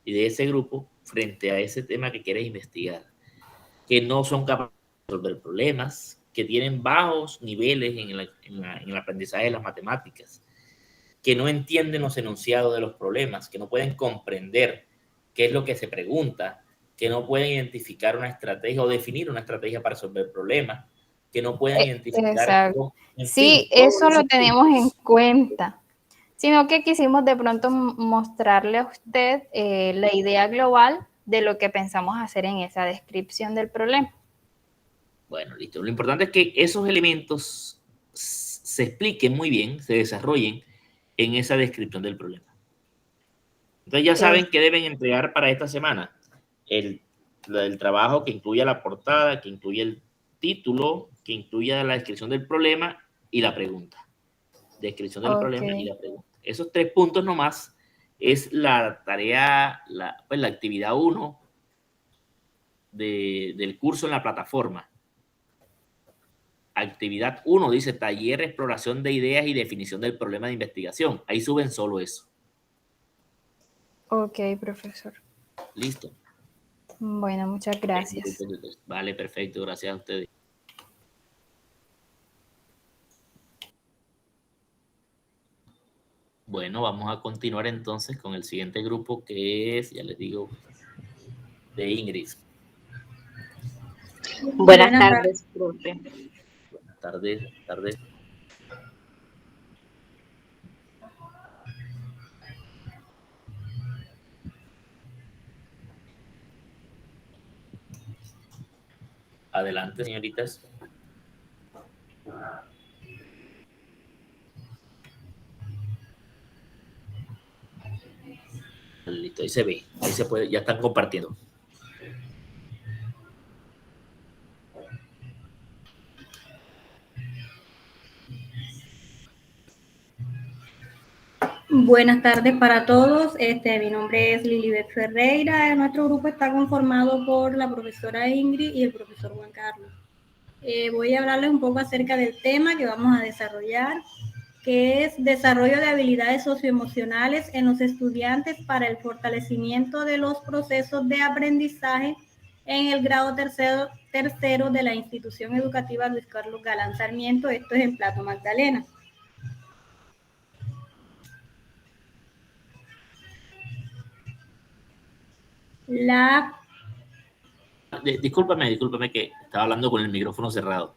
y de ese grupo frente a ese tema que quieres investigar? Que no son capaces de resolver problemas, que tienen bajos niveles en el aprendizaje de las matemáticas, que no entienden los enunciados de los problemas, que no pueden comprender qué es lo que se pregunta, que no pueden identificar una estrategia o definir una estrategia para resolver problemas, que no pueden identificar... Exacto. en Sí, fin, eso lo tenemos en puntos. cuenta, sino que quisimos de pronto mostrarle a usted la idea global de lo que pensamos hacer en esa descripción del problema. Bueno, listo. Lo importante es que esos elementos se expliquen muy bien, se desarrollen en esa descripción del problema. Entonces ya saben qué deben entregar para esta semana. El trabajo que incluya la portada, que incluya el título, que incluya la descripción del problema y la pregunta. Descripción del problema y la pregunta. Esos 3 puntos nomás es la tarea, la actividad 1 del curso en la plataforma. Actividad 1 dice taller, exploración de ideas y definición del problema de investigación. Ahí suben solo eso. Ok, profesor. Listo. Bueno, muchas gracias. Vale, perfecto. Gracias a ustedes. Bueno, vamos a continuar entonces con el siguiente grupo que es, ya les digo, de Ingrid. Buenas tardes, profe. Buenas tardes. Adelante, señoritas. Listo, ahí se ve, ahí se puede, ya están compartiendo. Buenas tardes para todos. Mi nombre es Lilibet Ferreira. Nuestro grupo está conformado por la profesora Ingrid y el profesor Juan Carlos. Voy a hablarles un poco acerca del tema que vamos a desarrollar, que es desarrollo de habilidades socioemocionales en los estudiantes para el fortalecimiento de los procesos de aprendizaje en el grado tercero de la institución educativa Luis Carlos Galán Sarmiento. Esto es en Plato Magdalena. Discúlpame que estaba hablando con el micrófono cerrado.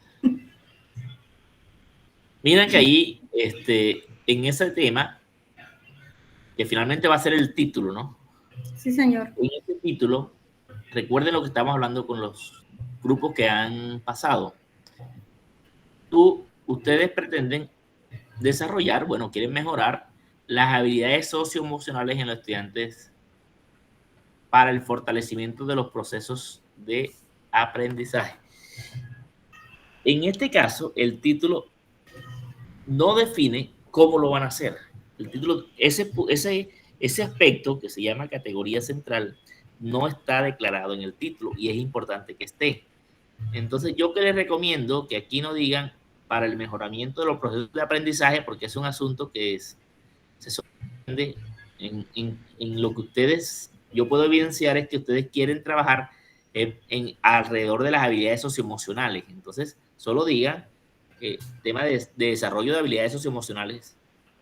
Miren que ahí, en ese tema, que finalmente va a ser el título, ¿no? Sí, señor. En este título, recuerden lo que estamos hablando con los grupos que han pasado. Ustedes pretenden desarrollar, bueno, quieren mejorar las habilidades socioemocionales en los estudiantes para el fortalecimiento de los procesos de aprendizaje. En este caso, el título no define cómo lo van a hacer. El título, ese aspecto que se llama categoría central no está declarado en el título y es importante que esté. Entonces, yo que les recomiendo que aquí no digan para el mejoramiento de los procesos de aprendizaje, porque es un asunto que se sorprende en lo que ustedes, yo puedo evidenciar es que ustedes quieren trabajar alrededor de las habilidades socioemocionales. Entonces, solo digan tema de desarrollo de habilidades socioemocionales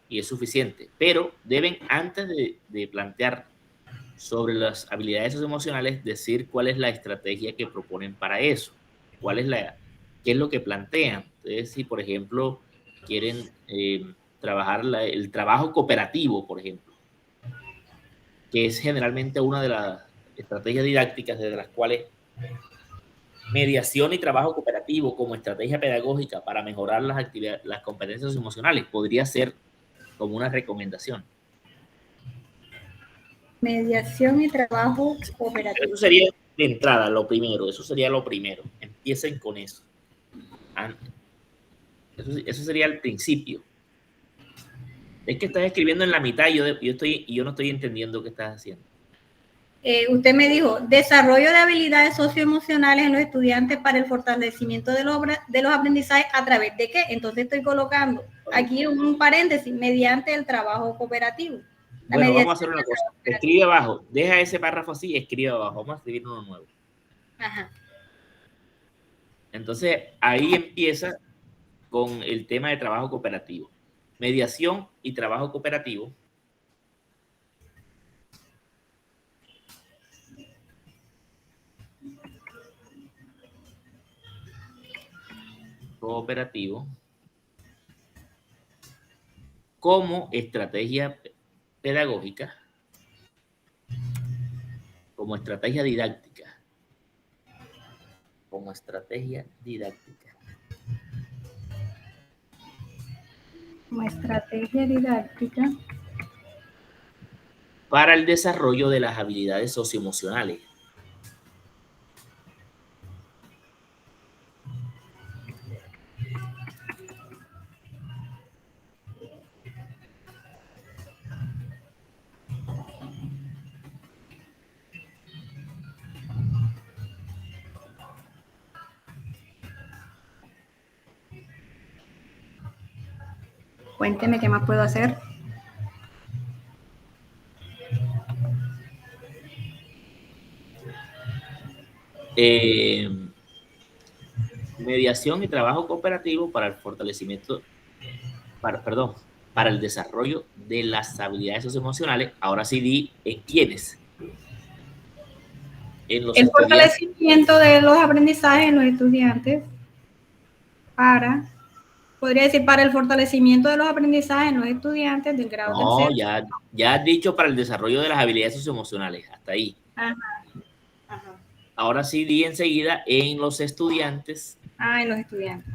y es suficiente. Pero deben, antes de plantear sobre las habilidades socioemocionales, decir cuál es la estrategia que proponen para eso. ¿Qué es lo que plantean? Entonces, si por ejemplo quieren trabajar el trabajo cooperativo, por ejemplo, que es generalmente una de las estrategias didácticas desde las cuales mediación y trabajo cooperativo como estrategia pedagógica para mejorar las competencias emocionales podría ser como una recomendación. Mediación y trabajo cooperativo. Eso sería de entrada lo primero, eso sería lo primero. Empiecen con eso. Eso sería el principio. Es que estás escribiendo en la mitad y yo no estoy entendiendo qué estás haciendo. Usted me dijo, desarrollo de habilidades socioemocionales en los estudiantes para el fortalecimiento de los aprendizajes, ¿a través de qué? Entonces estoy colocando aquí un paréntesis, mediante el trabajo cooperativo. Bueno, vamos a hacer una cosa. Escribe abajo, deja ese párrafo así y escribe abajo. Vamos a escribir uno nuevo. Ajá. Entonces, ahí empieza con el tema de trabajo cooperativo. Mediación y trabajo cooperativo. cooperativo como estrategia pedagógica, como estrategia didáctica, como estrategia didáctica. Como estrategia didáctica. Para el desarrollo de las habilidades socioemocionales. Cuénteme qué más puedo hacer. Mediación y trabajo cooperativo para el fortalecimiento, para el desarrollo de las habilidades socioemocionales. Ahora sí di en quiénes. En los El fortalecimiento de los aprendizajes en los estudiantes podría decir, para el fortalecimiento de los aprendizajes en los estudiantes del grado tercero. No, ya has dicho para el desarrollo de las habilidades socioemocionales, hasta ahí. Ajá. Ahora sí di enseguida en los estudiantes. En los estudiantes.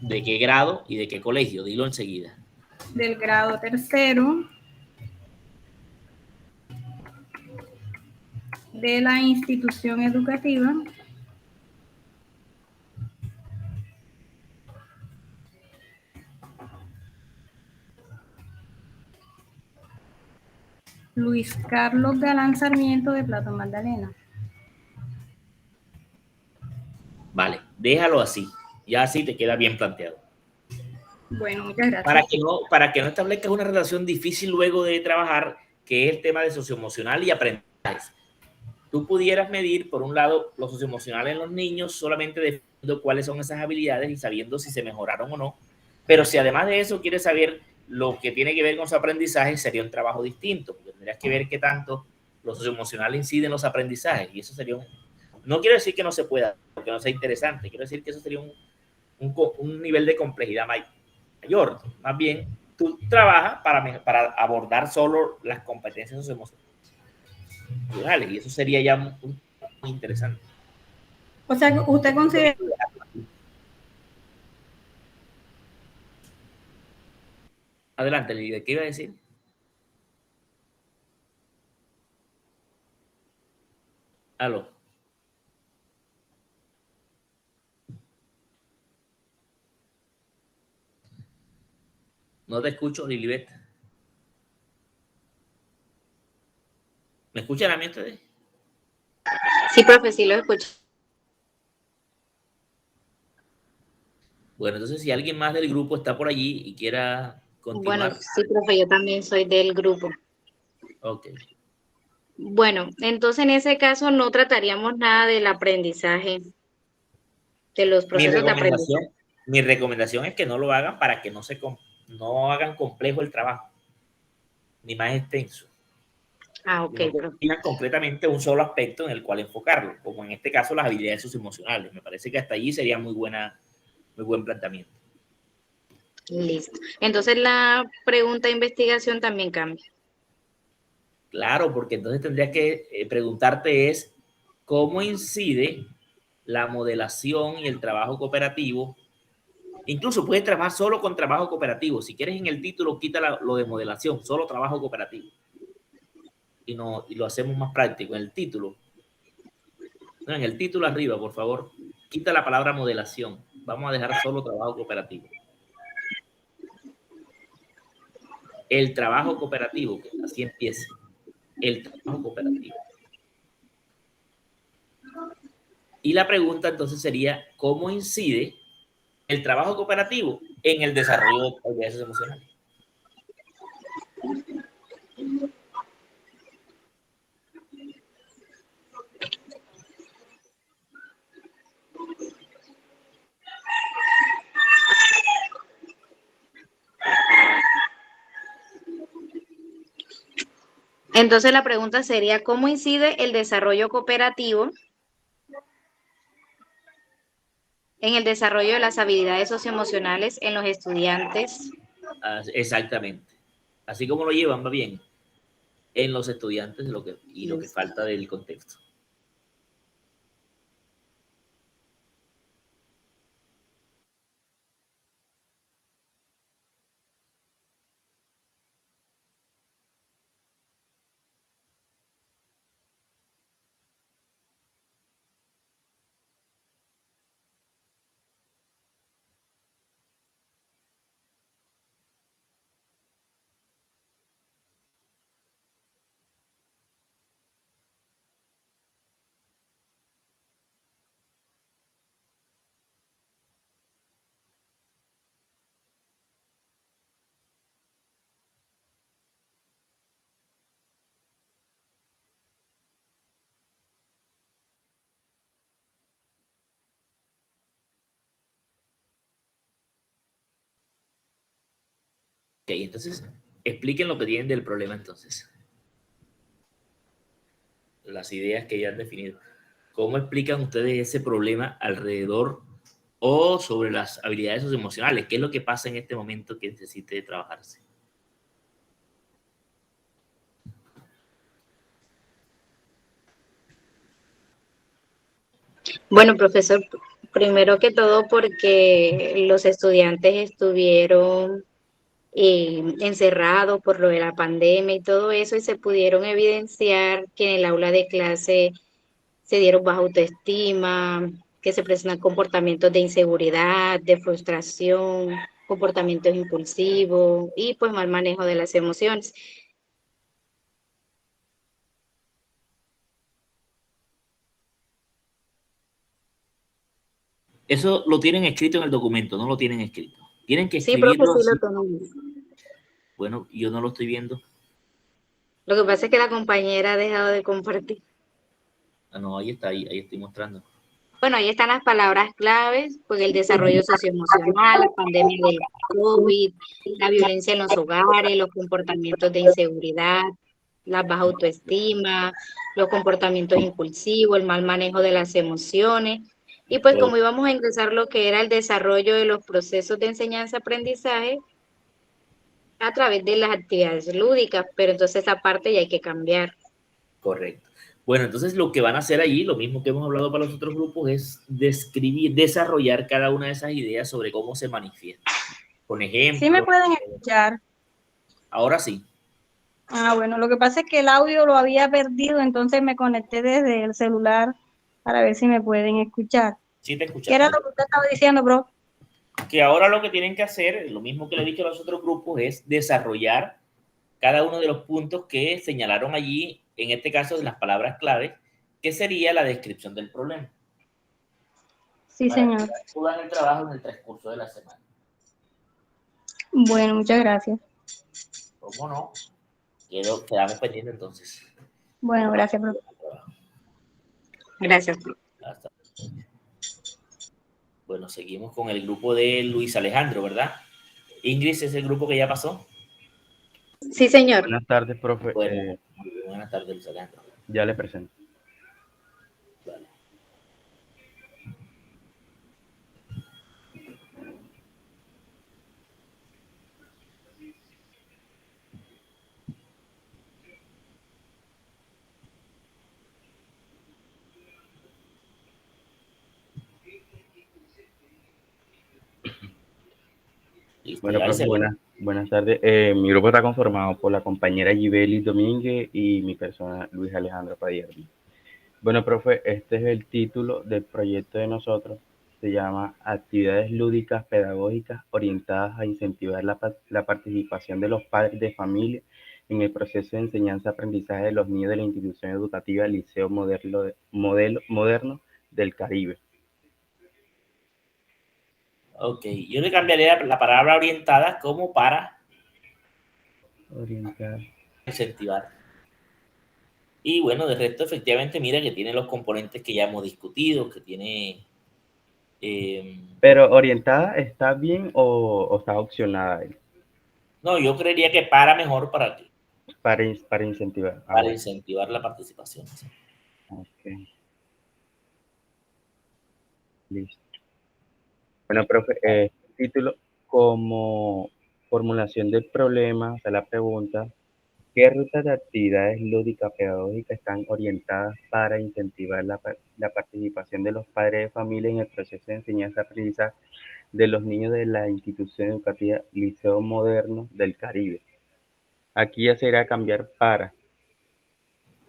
¿De qué grado y de qué colegio? Dilo enseguida. Del grado tercero de la institución educativa Luis Carlos Galán Sarmiento de Plaza Magdalena. Vale, déjalo así. Ya así te queda bien planteado. Bueno, muchas gracias. Para que no establezcas una relación difícil luego de trabajar, que es el tema de socioemocional y aprendizaje. Tú pudieras medir, por un lado, lo socioemocional en los niños, solamente definiendo cuáles son esas habilidades y sabiendo si se mejoraron o no. Pero si además de eso quieres saber lo que tiene que ver con su aprendizaje, sería un trabajo distinto, porque tendrías que ver qué tanto lo socioemocional incide en los aprendizajes. Y eso sería no quiero decir que no se pueda, que no sea interesante, quiero decir que eso sería un nivel de complejidad mayor. Más bien, tú trabajas para abordar solo las competencias socioemocionales. Y eso sería ya muy interesante. O sea, usted considera... Adelante, Lidia, ¿qué iba a decir? Aló. No te escucho, Lilibet. ¿Me escuchan a mí ustedes? Sí, profe, sí lo escucho. Bueno, entonces si alguien más del grupo está por allí y quiera continuar. Bueno, sí, profe, yo también soy del grupo. Ok. Bueno, entonces en ese caso no trataríamos nada del aprendizaje, de los procesos de aprendizaje. Mi recomendación es que no lo hagan para que no hagan complejo el trabajo, ni más extenso. Ok. Tienen concretamente un solo aspecto en el cual enfocarlo, como en este caso las habilidades socioemocionales. Me parece que hasta allí sería muy buen planteamiento. Listo. Entonces la pregunta de investigación también cambia. Claro, porque entonces tendrías que preguntarte es cómo incide la modelación y el trabajo cooperativo. Incluso puedes trabajar solo con trabajo cooperativo. Si quieres en el título, quita lo de modelación, solo trabajo cooperativo. Y lo hacemos más práctico. En el título. No, en el título arriba, por favor, quita la palabra modelación. Vamos a dejar solo trabajo cooperativo. El trabajo cooperativo, que así empieza. El trabajo cooperativo. Y la pregunta entonces sería, ¿cómo incide el trabajo cooperativo en el desarrollo de habilidades emocionales? Entonces la pregunta sería, ¿cómo incide el desarrollo cooperativo En el desarrollo de las habilidades socioemocionales en los estudiantes. Exactamente. Así como lo llevan, va bien. En los estudiantes lo que falta del contexto. Ok, entonces, expliquen lo que tienen del problema entonces. Las ideas que ya han definido. ¿Cómo explican ustedes ese problema alrededor o sobre las habilidades socioemocionales? ¿Qué es lo que pasa en este momento que necesite trabajarse? Bueno, profesor, primero que todo porque los estudiantes estuvieron encerrados por lo de la pandemia y todo eso, y se pudieron evidenciar que en el aula de clase se dieron baja autoestima, que se presentan comportamientos de inseguridad, de frustración, comportamientos impulsivos y pues mal manejo de las emociones. Eso lo tienen escrito en el documento, no lo tienen escrito. Tienen que Sí, profe, escribirlo sí así. lo tenemos. Bueno, yo no lo estoy viendo. Lo que pasa es que la compañera ha dejado de compartir. Ah, no, ahí está, ahí estoy mostrando. Bueno, ahí están las palabras claves, pues el desarrollo socioemocional, la pandemia del COVID, la violencia en los hogares, los comportamientos de inseguridad, la baja autoestima, los comportamientos impulsivos, el mal manejo de las emociones. Y pues como íbamos a ingresar lo que era el desarrollo de los procesos de enseñanza-aprendizaje a través de las actividades lúdicas, pero entonces esa parte ya hay que cambiar. Correcto. Bueno, entonces lo que van a hacer allí, lo mismo que hemos hablado para los otros grupos, es desarrollar cada una de esas ideas sobre cómo se manifiesta. Con ejemplo. ¿Sí me pueden escuchar? Ahora sí. Ah, bueno, lo que pasa es que el audio lo había perdido, entonces me conecté desde el celular para ver si me pueden escuchar. Sí te escuchamos. ¿Qué era lo que usted estaba diciendo, bro? Que ahora lo que tienen que hacer, lo mismo que le he dicho a los otros grupos, es desarrollar cada uno de los puntos que señalaron allí, en este caso de las palabras clave, que sería la descripción del problema. Sí, señor. Para el trabajo en el transcurso de la semana. Bueno, muchas gracias. ¿Cómo no? Quedamos pendientes entonces. Bueno, gracias, bro. Gracias. Hasta. Bueno, seguimos con el grupo de Luis Alejandro, ¿verdad? Ingrid, ¿es el grupo que ya pasó? Sí, señor. Buenas tardes, profe. Bueno, buenas tardes, Luis Alejandro. Ya le presento. Vale. Bueno, profe, buenas tardes. Mi grupo está conformado por la compañera Gibelis Domínguez y mi persona, Luis Alejandro Padilla. Bueno, profe, este es el título del proyecto de nosotros. Se llama Actividades lúdicas pedagógicas orientadas a incentivar la participación de los padres de familia en el proceso de enseñanza-aprendizaje de los niños de la institución educativa Liceo Moderno del Caribe. Ok, yo le cambiaría la palabra orientada como para Orientar. Incentivar. Y bueno, de resto, efectivamente, mira que tiene los componentes que ya hemos discutido, que tiene... Pero orientada, ¿está bien o está opcionada? No, yo creería que para mejor para ti. Para incentivar. Para incentivar la participación. ¿Sí? Ok. Listo. Bueno, profe, título como formulación del problema, o sea, la pregunta, ¿qué rutas de actividades lúdicas pedagógicas están orientadas para incentivar la participación de los padres de familia en el proceso de enseñanza-aprendizaje de los niños de la institución educativa Liceo Moderno del Caribe? Aquí ya será cambiar para.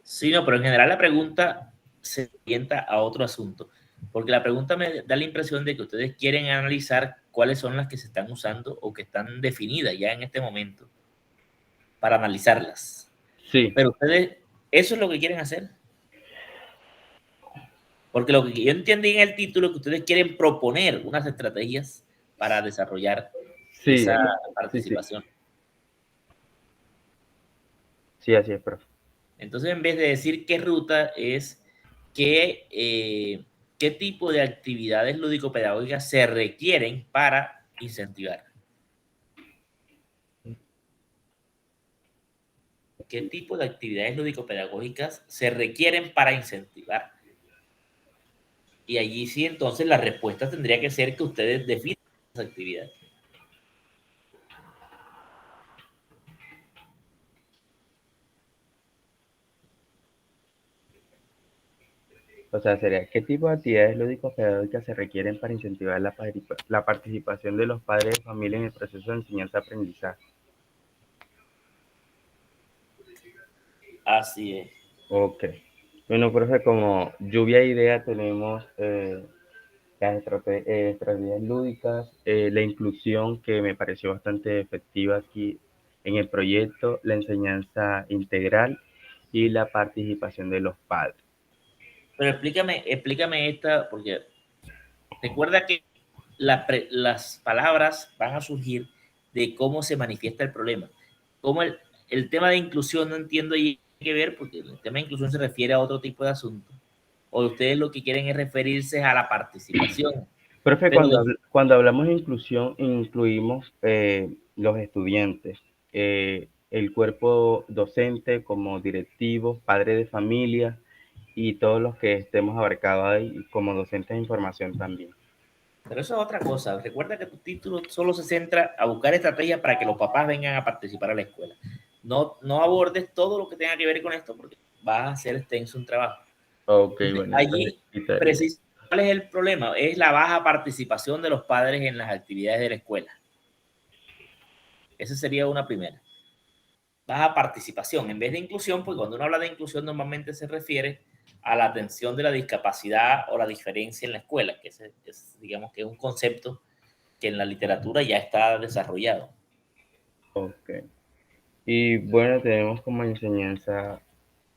Sí, no, pero en general la pregunta se orienta a otro asunto, porque la pregunta me da la impresión de que ustedes quieren analizar cuáles son las que se están usando o que están definidas ya en este momento para analizarlas. Sí. Pero ustedes, ¿eso es lo que quieren hacer? Porque lo que yo entendí en el título es que ustedes quieren proponer unas estrategias para desarrollar esa participación. Sí, así es, profe. Entonces, en vez de decir qué ruta es, qué tipo de actividades lúdico-pedagógicas se requieren para incentivar. ¿Qué tipo de actividades lúdico-pedagógicas se requieren para incentivar? Y allí sí, entonces, la respuesta tendría que ser que ustedes definan esas actividades. O sea, sería, ¿qué tipo de actividades lúdico-pedagógicas se requieren para incentivar la participación de los padres de familia en el proceso de enseñanza-aprendizaje? Así es. Ok. Bueno, profe, como lluvia de idea tenemos las estrategias lúdicas, la inclusión que me pareció bastante efectiva aquí en el proyecto, la enseñanza integral y la participación de los padres. Pero explícame esta, porque recuerda que las palabras van a surgir de cómo se manifiesta el problema. Cómo el tema de inclusión no entiendo y qué ver, porque el tema de inclusión se refiere a otro tipo de asunto. O ustedes lo que quieren es referirse a la participación. Profe, cuando hablamos de inclusión, incluimos los estudiantes, el cuerpo docente como directivos, padres de familia y todos los que estemos abarcados ahí como docentes de información también. Pero eso es otra cosa. Recuerda que tu título solo se centra a buscar estrategias para que los papás vengan a participar a la escuela. No abordes todo lo que tenga que ver con esto porque va a ser extenso un trabajo. Ok, Entonces, bueno. allí, precisamente, ¿cuál es el problema? Es la baja participación de los padres en las actividades de la escuela. Esa sería una primera. Baja participación. En vez de inclusión, pues cuando uno habla de inclusión normalmente se refiere a la atención de la discapacidad o la diferencia en la escuela, que digamos que es un concepto que en la literatura ya está desarrollado. Ok. Y bueno, tenemos como enseñanza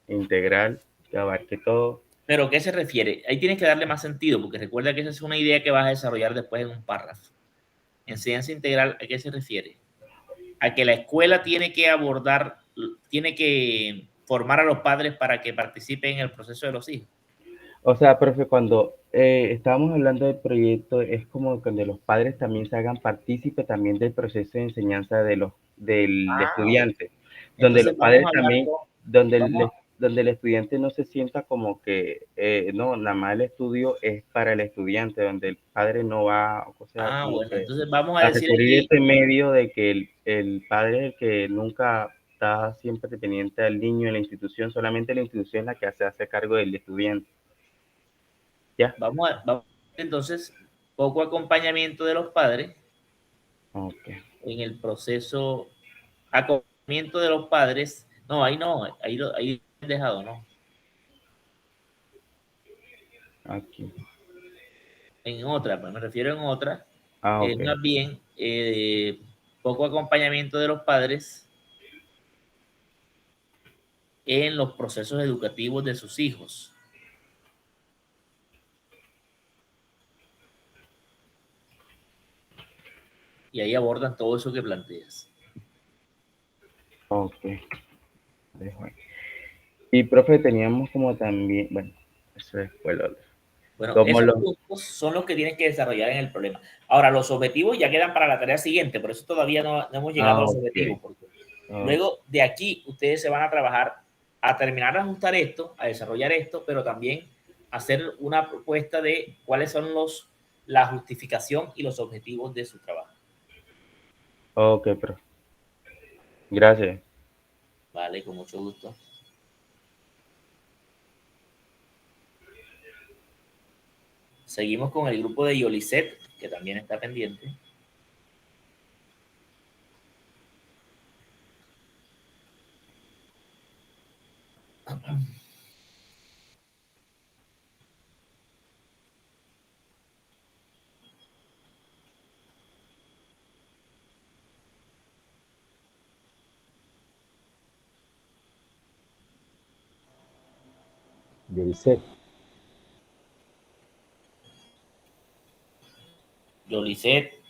integral que abarque todo. ¿Pero qué se refiere? Ahí tienes que darle más sentido, porque recuerda que esa es una idea que vas a desarrollar después en un párrafo. Enseñanza integral, ¿a qué se refiere? A que la escuela tiene que abordar, tiene que formar a los padres para que participen en el proceso de los hijos. O sea, profe, cuando estábamos hablando del proyecto, es como que los padres también se hagan partícipe también del proceso de enseñanza del estudiante, donde Entonces, los padres también, donde el estudiante no se sienta como que, no, nada más el estudio es para el estudiante, donde el padre no va, o sea, bueno, entonces vamos a decir recurrir aquí, este medio de que el padre es el que nunca está siempre dependiente al niño en la institución, solamente la institución es la que se hace cargo del estudiante. Ya. Vamos entonces, poco acompañamiento de los padres. Okay. En el proceso, acompañamiento de los padres. No, ahí no, ahí he dejado, ¿no? Aquí. En otra, pues me refiero en otra. Okay. Más bien, poco acompañamiento de los padres en los procesos educativos de sus hijos. Y ahí abordan todo eso que planteas. Ok. Y profe, teníamos como también, bueno, eso es lo bueno, esos puntos son los que tienes que desarrollar en el problema. Ahora, los objetivos ya quedan para la tarea siguiente, por eso todavía no hemos llegado a los objetivos. Porque luego de aquí, ustedes se van a trabajar a terminar de ajustar esto, a desarrollar esto, pero también hacer una propuesta de cuáles son los la justificación y los objetivos de su trabajo. Ok, profe. Gracias. Vale, con mucho gusto. Seguimos con el grupo de Yolisette, que también está pendiente. Yolisette. Yolisette.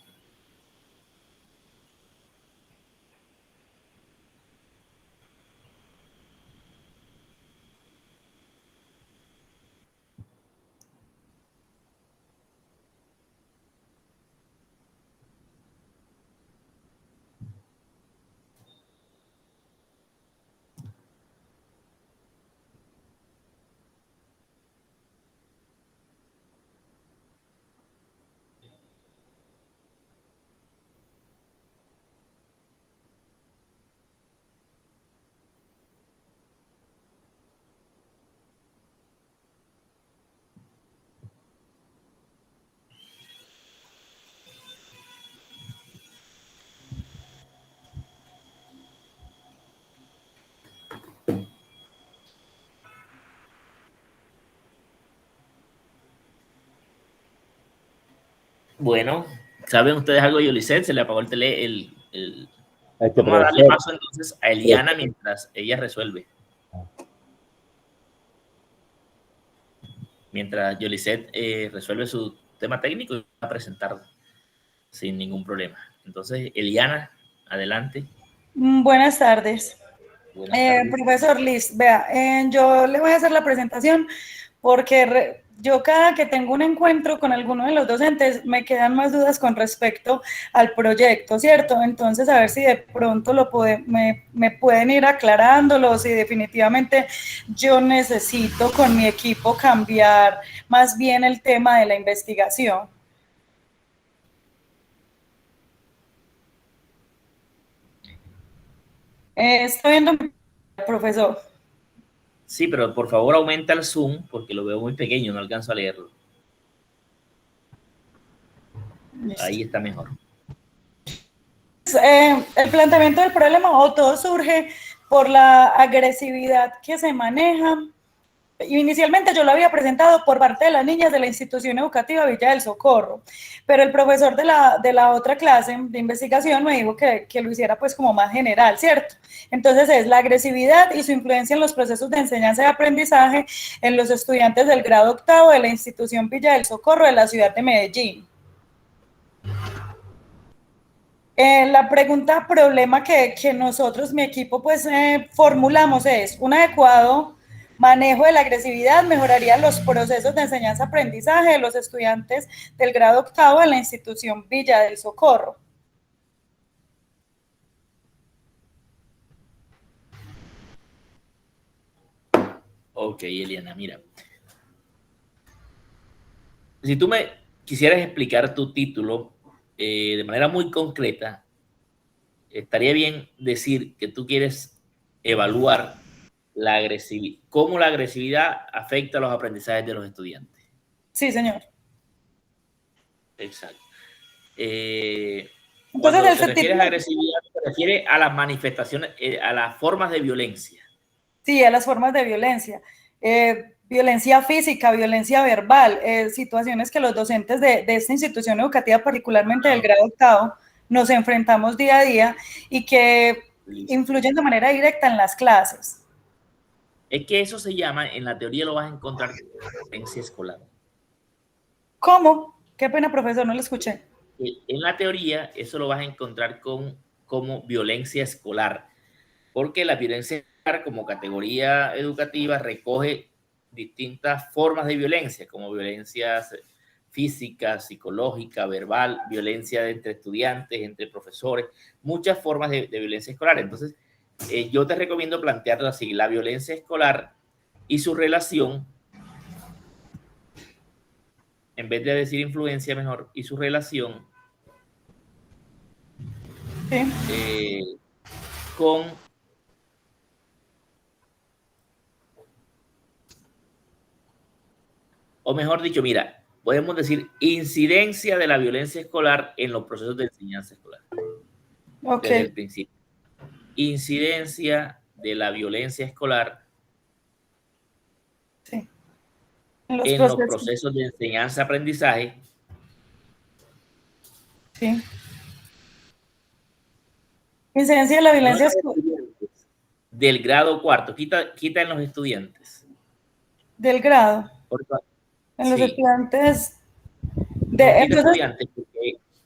Bueno, ¿saben ustedes algo de Yolisette? Se le apagó el teléfono. Vamos a darle paso entonces a Eliana mientras ella resuelve. Mientras Yolisette resuelve su tema técnico, va a presentarlo sin ningún problema. Entonces, Eliana, adelante. Buenas tardes. Buenas tardes. Profesor Liz, vea, yo le voy a hacer la presentación porque yo cada que tengo un encuentro con alguno de los docentes me quedan más dudas con respecto al proyecto, ¿cierto? Entonces, a ver si de pronto me pueden ir aclarándolo, si definitivamente yo necesito con mi equipo cambiar más bien el tema de la investigación. Estoy viendo, profesor. Sí, pero por favor aumenta el zoom porque lo veo muy pequeño, no alcanzo a leerlo. Listo. Ahí está mejor. El planteamiento del problema o todo surge por la agresividad que se maneja. Inicialmente yo lo había presentado por parte de las niñas de la institución educativa Villa del Socorro, pero el profesor de la otra clase de investigación me dijo que lo hiciera pues como más general, ¿cierto? Entonces es la agresividad y su influencia en los procesos de enseñanza y aprendizaje en los estudiantes del grado octavo de la institución Villa del Socorro de la ciudad de Medellín. La pregunta, problema que nosotros, mi equipo, pues formulamos es: un adecuado manejo de la agresividad mejoraría los procesos de enseñanza-aprendizaje de los estudiantes del grado octavo en la institución Villa del Socorro. Ok, Eliana, mira. Si tú me quisieras explicar tu título de manera muy concreta, estaría bien decir que tú quieres evaluar la agresividad, cómo la agresividad afecta los aprendizajes de los estudiantes. Sí, señor. Exacto. Entonces, cuando te refieres a agresividad, te refieres a las manifestaciones, a las formas de violencia. Sí, a las formas de violencia. Violencia física, violencia verbal, situaciones que los docentes de esta institución educativa, particularmente del grado octavo, nos enfrentamos día a día y que influyen de manera directa en las clases. Es que eso se llama, en la teoría lo vas a encontrar como violencia escolar. ¿Cómo? Qué pena, profesor, no lo escuché. En la teoría eso lo vas a encontrar como violencia escolar, porque la violencia escolar como categoría educativa recoge distintas formas de violencia, como violencias física, psicológica, verbal, violencia entre estudiantes, entre profesores, muchas formas de violencia escolar. Entonces, yo te recomiendo plantearlo así: la violencia escolar y su relación en vez de decir influencia, mejor, y su relación con o mejor dicho, mira, podemos decir incidencia de la violencia escolar en los procesos de enseñanza escolar. Desde el principio. Incidencia de la violencia escolar en los procesos de enseñanza-aprendizaje. Sí. Incidencia de la violencia escolar. Del grado cuarto. Quita en los estudiantes. Del grado. En los estudiantes.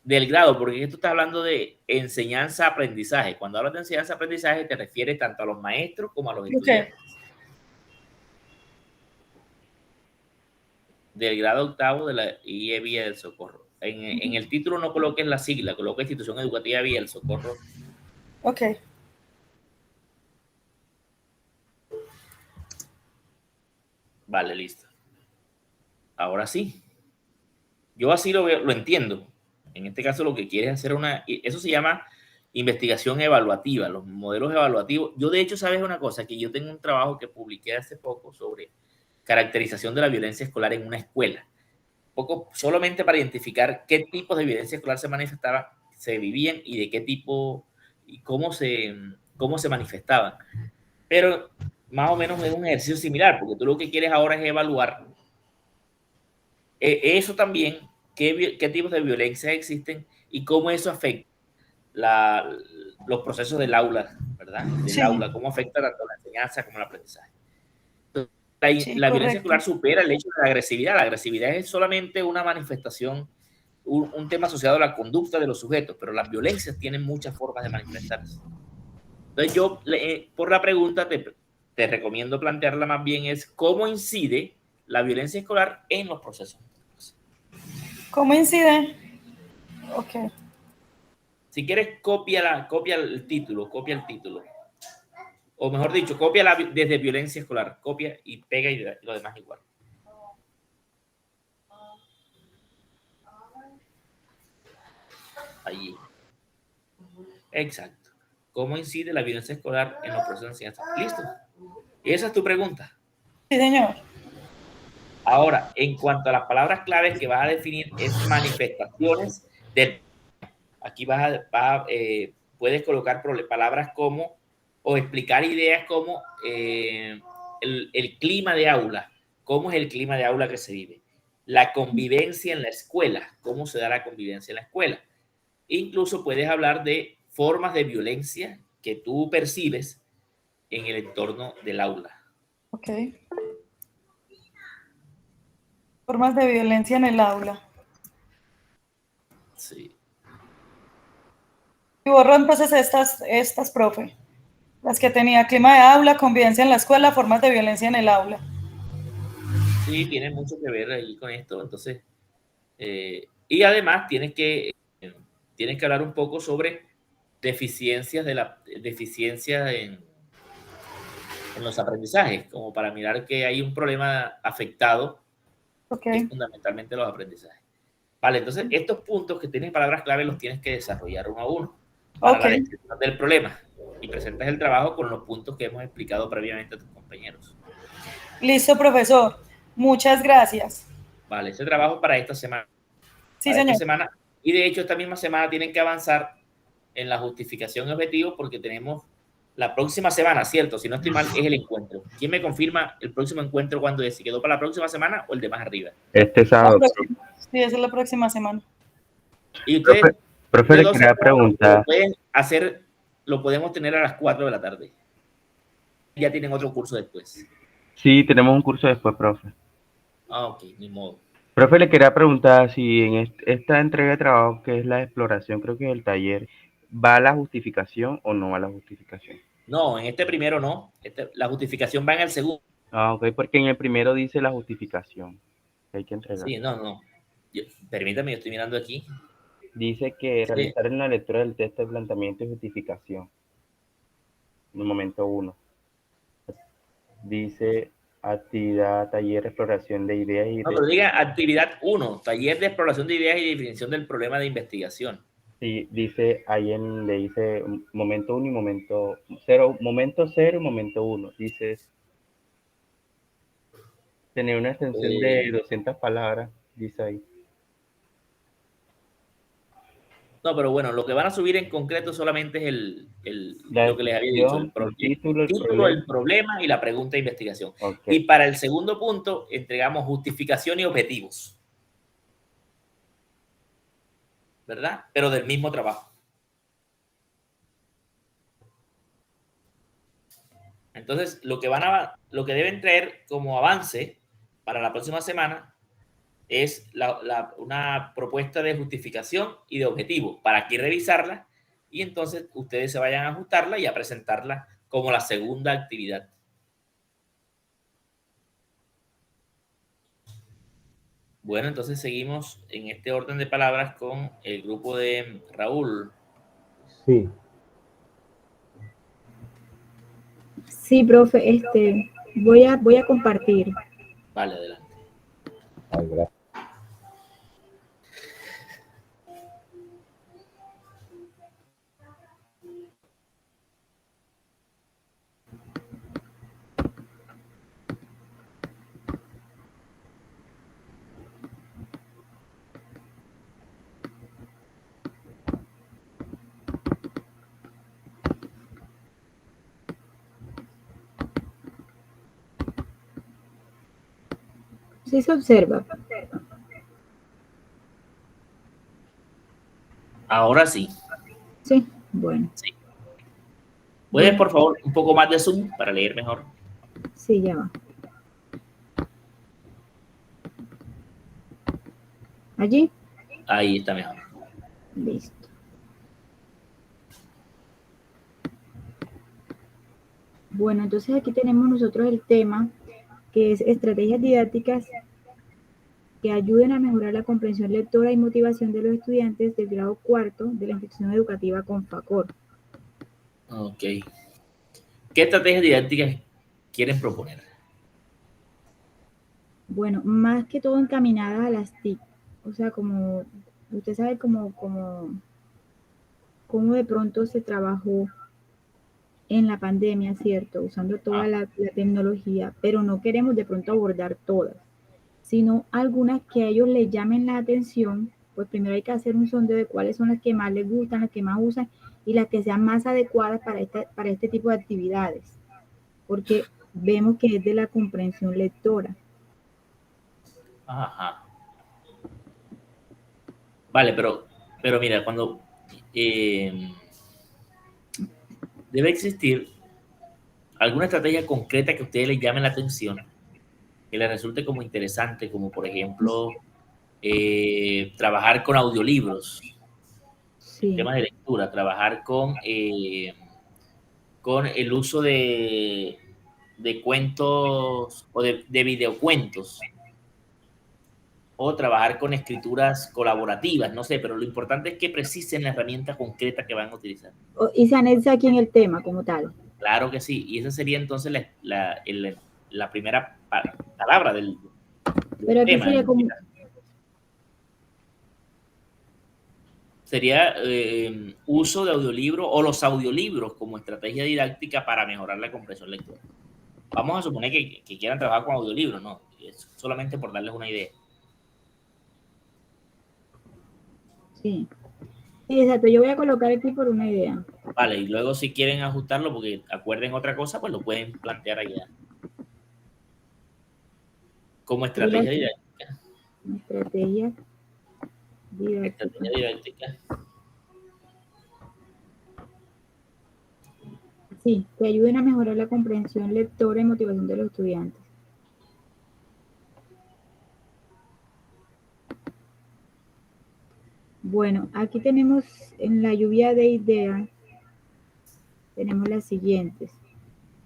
Del grado, porque tú estás hablando de enseñanza-aprendizaje. Cuando hablas de enseñanza-aprendizaje te refieres tanto a los maestros como a los estudiantes. Del grado octavo de la IE Villa del Socorro. En el título no coloques la sigla, coloca Institución Educativa Villa del Socorro. Ok. Vale, listo. Ahora sí. Yo así lo entiendo. En este caso lo que quieres hacer eso se llama investigación evaluativa, los modelos evaluativos. Yo de hecho, ¿sabes una cosa? Que yo tengo un trabajo que publiqué hace poco sobre caracterización de la violencia escolar en una escuela. Solamente para identificar qué tipos de violencia escolar se manifestaban, se vivían y de qué tipo y cómo se manifestaban. Pero más o menos es un ejercicio similar, porque tú lo que quieres ahora es evaluar eso también, qué tipos de violencia existen y cómo eso afecta los procesos del aula, ¿verdad? Del aula, cómo afecta tanto la enseñanza como el aprendizaje. Entonces, la violencia escolar supera el hecho de la agresividad. La agresividad es solamente una manifestación, un tema asociado a la conducta de los sujetos, pero las violencias tienen muchas formas de manifestarse. Entonces, yo, por la pregunta, te recomiendo plantearla más bien es cómo incide la violencia escolar en los procesos. ¿Cómo incide? Ok. Si quieres, copia el título. O mejor dicho, copia desde violencia escolar. Copia y pega y lo demás igual. Allí. Exacto. ¿Cómo incide la violencia escolar en los procesos de enseñanza? ¿Listo? Y esa es tu pregunta. Sí, señor. Ahora, en cuanto a las palabras claves que vas a definir, es manifestaciones del... Aquí puedes colocar palabras como, o explicar ideas como el clima de aula. ¿Cómo es el clima de aula que se vive? La convivencia en la escuela. ¿Cómo se da la convivencia en la escuela? Incluso puedes hablar de formas de violencia que tú percibes en el entorno del aula. Ok. Formas de violencia en el aula. Sí. Y borró entonces estas, profe. Las que tenía clima de aula, convivencia en la escuela, formas de violencia en el aula. Sí, tiene mucho que ver ahí con esto. Entonces, y además tienes que hablar un poco sobre deficiencias en los aprendizajes, como para mirar que hay un problema afectado, que es fundamentalmente los aprendizajes. Vale, entonces estos puntos que tienen palabras clave los tienes que desarrollar uno a uno para la descripción del problema y presentas el trabajo con los puntos que hemos explicado previamente a tus compañeros. Listo, profesor. Muchas gracias. Vale, ese trabajo para esta semana. Sí, señor. Esta semana, y de hecho esta misma semana tienen que avanzar en la justificación de objetivos porque tenemos la próxima semana, ¿cierto? Si no estoy mal, es el encuentro. ¿Quién me confirma el próximo encuentro cuándo es? ¿Si quedó para la próxima semana o el de más arriba? Este sábado. Sí, esa es la próxima semana. Y ustedes, profe, le quería preguntar. Lo podemos tener a las 4 de la tarde. Ya tienen otro curso después. Sí, tenemos un curso después, profe. Ah, ok, ni modo. Profe, le quería preguntar si en esta entrega de trabajo, que es la exploración, creo que es el taller, ¿va la justificación o no va la justificación? No, en este primero no. La justificación va en el segundo. Ah, ok, porque en el primero dice la justificación. Hay que entregar. Sí, no. Permítame, yo estoy mirando aquí. Dice que realizar en la lectura del texto de planteamiento y justificación. En el momento 1. Dice Actividad, taller, exploración de ideas y... No, pero diga actividad 1, taller de exploración de ideas y definición del problema de investigación. Sí, dice, ahí le dice momento 1 y momento 0, momento 0 y momento 1. Dice, tener una extensión de 200 palabras, dice ahí. No, pero bueno, lo que van a subir en concreto solamente es lo que les había dicho, el título, el problema y la pregunta de investigación. Okay. Y para el segundo punto, entregamos justificación y objetivos. ¿Verdad? Pero del mismo trabajo. Entonces, lo que deben traer como avance para la próxima semana es una propuesta de justificación y de objetivo para aquí revisarla y entonces ustedes se vayan a ajustarla y a presentarla como la segunda actividad. Bueno, entonces seguimos en este orden de palabras con el grupo de Raúl. Sí. Sí, profe, voy a compartir. Vale, adelante. Ay, gracias. Sí se observa. Ahora sí. Sí, bueno. Sí. ¿Puedes, por favor, un poco más de zoom para leer mejor? Sí, ya va. ¿Allí? Ahí está mejor. Listo. Bueno, entonces aquí tenemos nosotros el tema que es estrategias didácticas que ayuden a mejorar la comprensión lectora y motivación de los estudiantes del grado cuarto de la institución educativa Confacor. Ok. ¿Qué estrategias didácticas quieren proponer? Bueno, más que todo encaminadas a las TIC. O sea, como usted sabe cómo de pronto se trabajó en la pandemia, ¿cierto? Usando toda la tecnología, pero no queremos de pronto abordar todas, sino algunas que a ellos les llamen la atención. Pues primero hay que hacer un sondeo de cuáles son las que más les gustan, las que más usan y las que sean más adecuadas para este tipo de actividades, porque vemos que es de la comprensión lectora. Ajá. Vale, pero mira, cuando debe existir alguna estrategia concreta que a ustedes les llame la atención, que les resulte como interesante, como por ejemplo trabajar con audiolibros, sí. Temas de lectura, trabajar con el uso de cuentos o de videocuentos, o trabajar con escrituras colaborativas, no sé, pero lo importante es que precisen la herramienta concreta que van a utilizar. Y se anexa aquí en el tema como tal. Claro que sí, y esa sería entonces la primera palabra del pero aquí tema. Sería uso de audiolibros o los audiolibros como estrategia didáctica para mejorar la comprensión lectora. Vamos a suponer que quieran trabajar con audiolibros, ¿no? Es solamente por darles una idea. Sí, exacto. Yo voy a colocar aquí por una idea. Vale, y luego si quieren ajustarlo porque acuerden otra cosa, pues lo pueden plantear allá. Como estrategia didáctica. Estrategia didáctica. Sí, que ayuden a mejorar la comprensión lectora y motivación de los estudiantes. Bueno, aquí tenemos en la lluvia de ideas, tenemos las siguientes.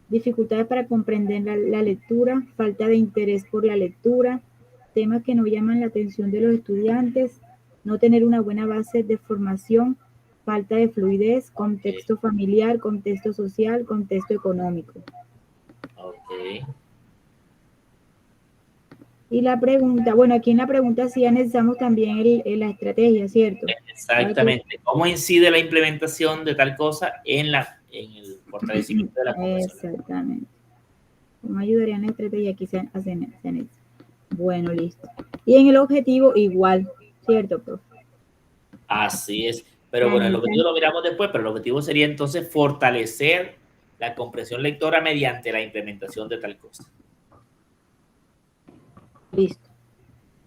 Dificultades para comprender la lectura, falta de interés por la lectura, temas que no llaman la atención de los estudiantes, no tener una buena base de formación, falta de fluidez, contexto familiar, contexto social, contexto económico. Ok. Y la pregunta, bueno, aquí en la pregunta sí analizamos también la estrategia, ¿cierto? Exactamente. ¿Cómo incide la implementación de tal cosa en el fortalecimiento de la comprensión? Exactamente. ¿Cómo ayudarían la estrategia? Aquí se hacen. Bueno, listo. Y en el objetivo igual, ¿cierto, profe? Así es. Pero bueno, el objetivo lo miramos después, pero el objetivo sería entonces fortalecer la comprensión lectora mediante la implementación de tal cosa. Listo.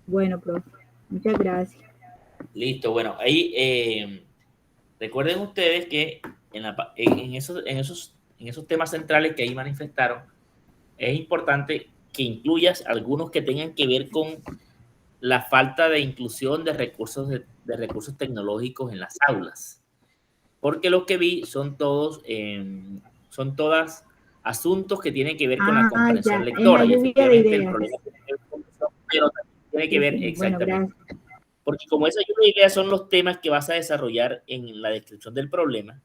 Bueno, profe. Muchas gracias. Listo. Bueno, ahí recuerden ustedes que en esos temas centrales que ahí manifestaron, es importante que incluyas algunos que tengan que ver con la falta de inclusión de recursos tecnológicos en las aulas. Porque lo que vi son todas asuntos que tienen que ver con la comprensión lectora. Y efectivamente el problema pero también tiene que ver exactamente. Bueno, porque como esa lluvia de ideas son los temas que vas a desarrollar en la descripción del problema,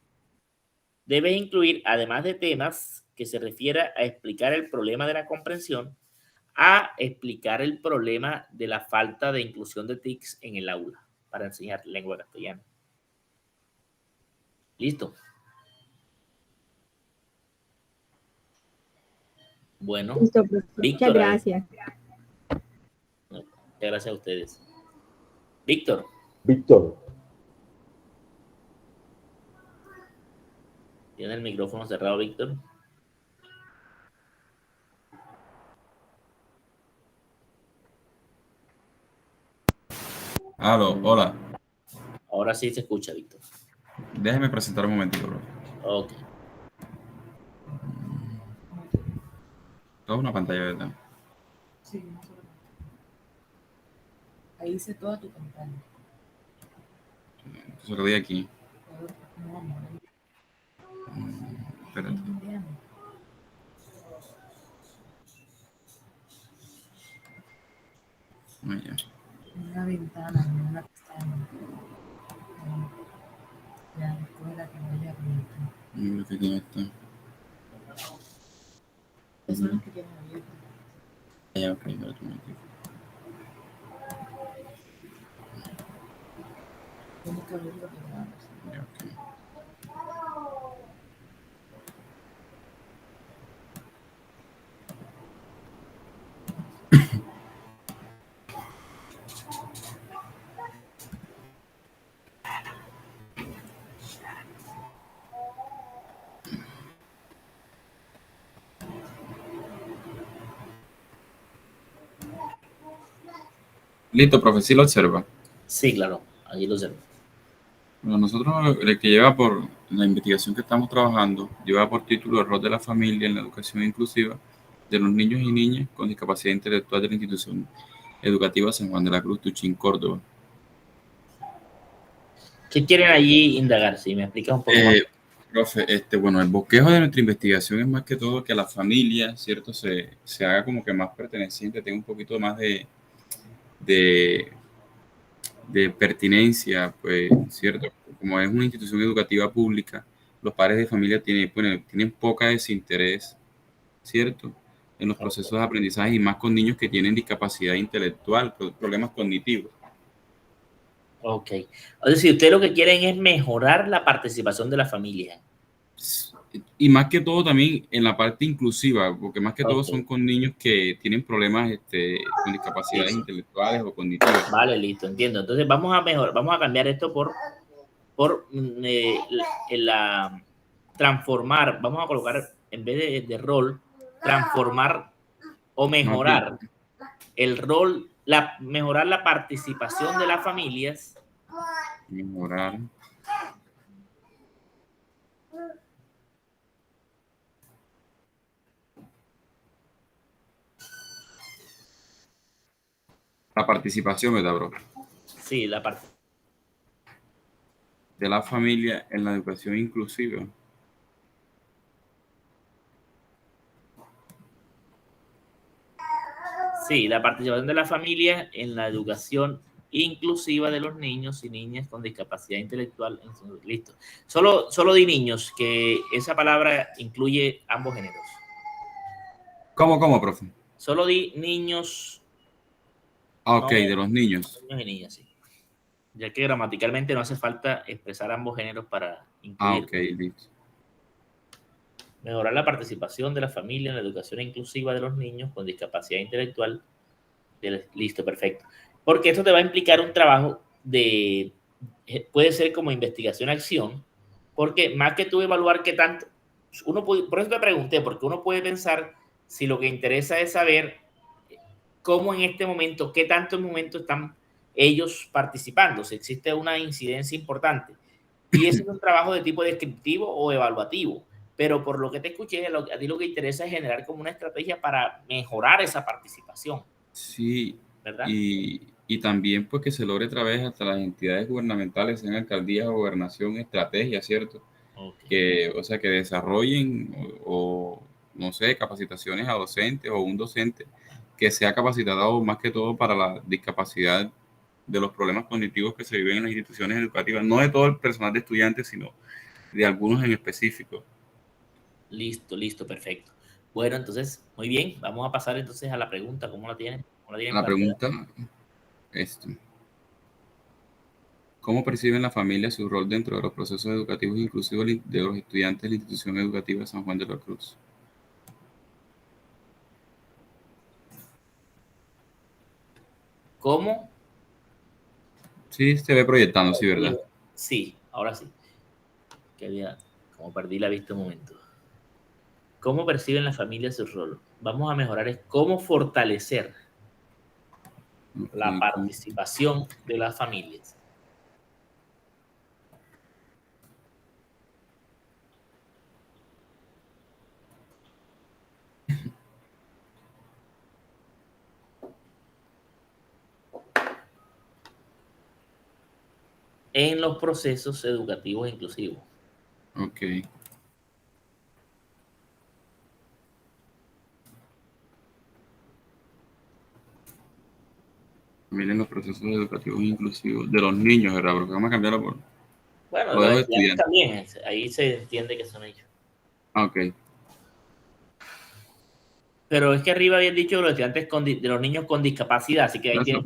debes incluir, además de temas que se refiera a explicar el problema de la comprensión, a explicar el problema de la falta de inclusión de TICs en el aula para enseñar lengua castellana. ¿Listo? Bueno, listo, Víctor, muchas gracias. Muchas gracias a ustedes. Víctor. ¿Tiene el micrófono cerrado, Víctor? Aló, hola. Ahora sí se escucha, Víctor. Déjeme presentar un momentito, bro. Ok. Toda una pantalla, ¿verdad? Sí, no solo. Ahí dice toda tu pantalla. Entonces lo doy aquí. Espérate. Ya. Una ventana, una pestaña. Ya, después de la que vaya a abierta. Creo que aquí está. Esas son las que tienen abiertas. Ya, ok, espérate un momentito. Tienes que abrir lo que grabas. Ya, ok. Listo, profe, ¿sí lo observa? Sí, claro, ahí lo observo. Bueno, nosotros, el que lleva por la investigación que estamos trabajando, lleva por título el rol de la familia en la educación inclusiva de los niños y niñas con discapacidad intelectual de la institución educativa San Juan de la Cruz, Tuchín, Córdoba. ¿Qué quieren allí indagar? Si me explicas un poco más. Profe, bueno, el bosquejo de nuestra investigación es más que todo que la familia, ¿cierto? Se haga como que más perteneciente, tenga un poquito más de pertinencia, pues, ¿cierto? Como es una institución educativa pública, los padres de familia tienen poca desinterés, ¿cierto? En los procesos de aprendizaje y más con niños que tienen discapacidad intelectual, problemas cognitivos. Ok. Es decir, ustedes lo que quieren es mejorar la participación de la familia. Y más que todo también en la parte inclusiva, porque más que todo son con niños que tienen problemas con discapacidades intelectuales o cognitivas. Vale, listo, entiendo. Entonces vamos a cambiar esto por transformar, vamos a colocar en vez de rol, transformar o mejorar el rol, mejorar la participación de las familias. Mejorar. La participación, ¿verdad, bro? Sí, la parte de la familia en la educación inclusiva. Sí, la participación de la familia en la educación inclusiva de los niños y niñas con discapacidad intelectual. Listo. Solo di niños, que esa palabra incluye ambos géneros. ¿Cómo, profe? Solo di niños Ah, ok, No, de los niños. niños y niñas, sí. Ya que gramaticalmente no hace falta expresar ambos géneros para Ah, incluir. ok, listo. Mejorar la participación de la familia en la educación inclusiva de los niños con discapacidad intelectual. Listo, perfecto. Porque esto te va a implicar un trabajo de, puede ser como investigación-acción, porque más que tú evaluar qué tanto, por eso te pregunté, porque uno puede pensar si lo que interesa es saber cómo en este momento, qué tanto en momento están ellos participando, si existe una incidencia importante. Y ese es un trabajo de tipo descriptivo o evaluativo, pero por lo que te escuché, a ti lo que interesa es generar como una estrategia para mejorar esa participación. Sí, ¿Verdad? y también pues que se logre a través hasta las entidades gubernamentales, en alcaldías o gobernación, estrategias, ¿cierto? Okay. Que, o sea, que desarrollen o, no sé, capacitaciones a docentes o un docente que sea capacitado más que todo para la discapacidad de los problemas cognitivos que se viven en las instituciones educativas, no de todo el personal de estudiantes, sino de algunos en específico. Listo, listo, perfecto. Bueno, entonces, muy bien, vamos a pasar entonces a la pregunta, ¿cómo la tienen? La pregunta es, ¿cómo perciben la familia su rol dentro de los procesos educativos inclusivos de los estudiantes de la institución educativa San Juan de la Cruz? ¿Cómo? Sí, se ve proyectando, sí, ¿verdad? Sí, ahora sí. Como perdí la vista un momento. ¿Cómo perciben las familias su rol? Vamos a mejorar es cómo fortalecer la participación de las familias. En los procesos educativos inclusivos. Ok. Miren los procesos educativos inclusivos de los niños, ¿verdad? Porque vamos a cambiarlo por... Bueno, los estudiantes también, ahí se entiende que son ellos. Ah, ok. Pero es que arriba habían dicho los estudiantes de los niños con discapacidad, así que ahí tienen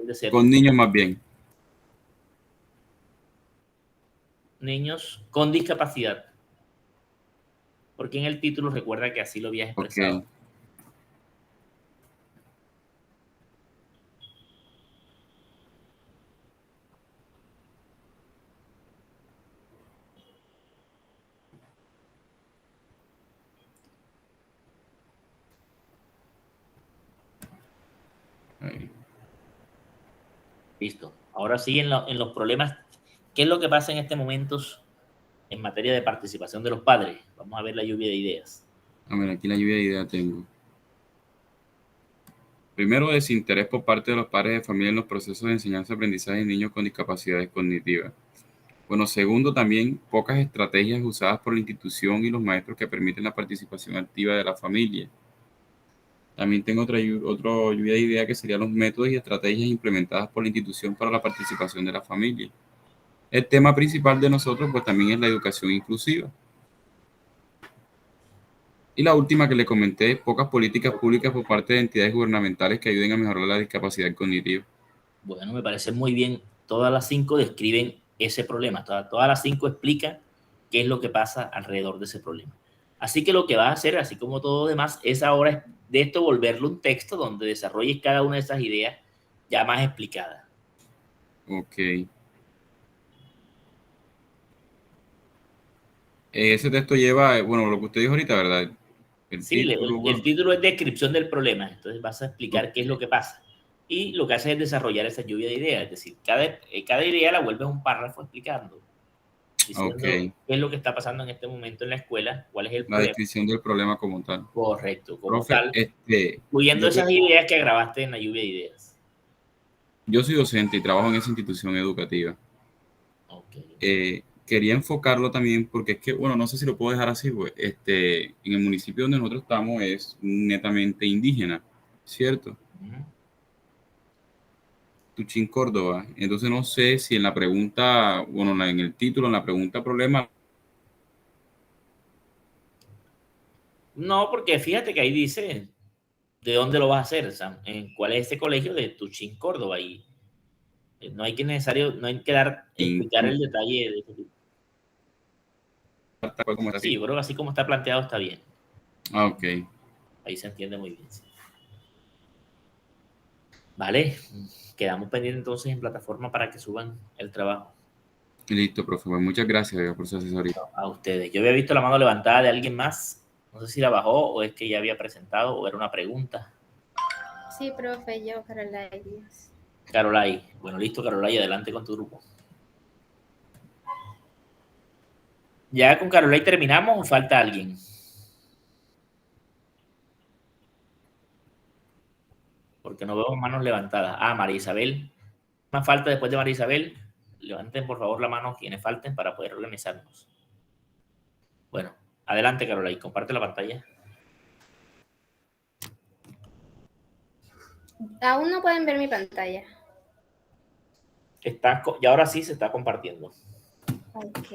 que ser. Con niños más bien. Niños con discapacidad. Porque en el título recuerda que así lo habías expresado. Okay. Ahí. Listo. Ahora sí, en los problemas, ¿qué es lo que pasa en este momento en materia de participación de los padres? Vamos a ver la lluvia de ideas. A ver, aquí la lluvia de ideas tengo. Primero, desinterés por parte de los padres de familia en los procesos de enseñanza-aprendizaje de niños con discapacidades cognitivas. Bueno, segundo, también pocas estrategias usadas por la institución y los maestros que permiten la participación activa de la familia. También tengo otra lluvia de idea que serían los métodos y estrategias implementadas por la institución para la participación de la familia. El tema principal de nosotros, pues también es la educación inclusiva. Y la última que le comenté, pocas políticas públicas por parte de entidades gubernamentales que ayuden a mejorar la discapacidad cognitiva. Bueno, me parece muy bien. Todas las 5 describen ese problema. Todas las 5 explican qué es lo que pasa alrededor de ese problema. Así que lo que vas a hacer, así como todo lo demás, es ahora de esto volverlo un texto donde desarrolles cada una de esas ideas ya más explicadas. Ok. Ese texto lleva, bueno, lo que usted dijo ahorita, ¿verdad? El título es descripción del problema. Entonces vas a explicar qué es lo que pasa. Y lo que haces es desarrollar esa lluvia de ideas. Es decir, cada idea la vuelves un párrafo explicando. Diciendo qué es lo que está pasando en este momento en la escuela, cuál es el problema. La descripción del problema como tal. Correcto, como Profe, tal, incluyendo esas ideas que grabaste en la lluvia de ideas. Yo soy docente y trabajo en esa institución educativa. Okay. Quería enfocarlo también porque es que, bueno, no sé si lo puedo dejar así, pues, en el municipio donde nosotros estamos es netamente indígena, ¿cierto? Tuchín, Córdoba. Entonces no sé si en la pregunta, bueno, en el título, en la pregunta problema. No, porque fíjate que ahí dice ¿de dónde lo vas a hacer, Sam? ¿En cuál es ese colegio? De Tuchín, Córdoba. Y no hay que explicar el detalle de ese tipo. Sí, yo creo que así como está planteado está bien. Ah, ok. Ahí se entiende muy bien. Sí. Vale, quedamos pendientes entonces en plataforma para que suban el trabajo. Listo, profe. Pues muchas gracias por su asesoría. A ustedes. Yo había visto la mano levantada de alguien más. No sé si la bajó o es que ya había presentado o era una pregunta. Sí, profe, yo, Carolai Díaz. Carolai. Bueno, listo, Carolai, adelante con tu grupo. ¿Ya con Carolai terminamos o falta alguien? Porque no veo manos levantadas. Ah, María Isabel. Más falta después de María Isabel. Levanten por favor la mano quienes falten para poder organizarnos. Bueno, adelante, Carolai, comparte la pantalla. Aún no pueden ver mi pantalla. Y ahora sí se está compartiendo. Ok.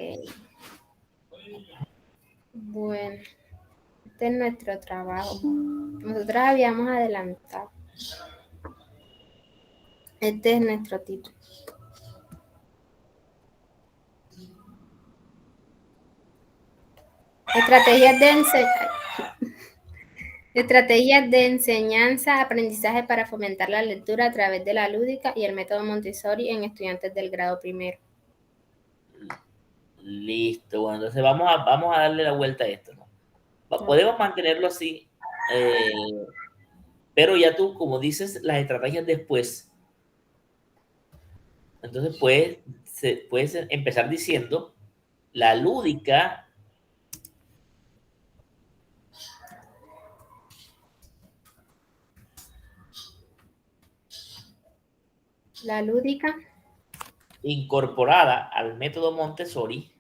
Bueno, este es nuestro trabajo. Nosotros habíamos adelantado. Este es nuestro título. Estrategias de enseñanza, aprendizaje para fomentar la lectura a través de la lúdica y el método Montessori en estudiantes del grado primero. Listo, bueno, entonces vamos a darle la vuelta a esto, ¿no? Podemos mantenerlo así, pero ya tú, como dices, las estrategias después, entonces puedes empezar diciendo la lúdica. La lúdica. Incorporada al método Montessori.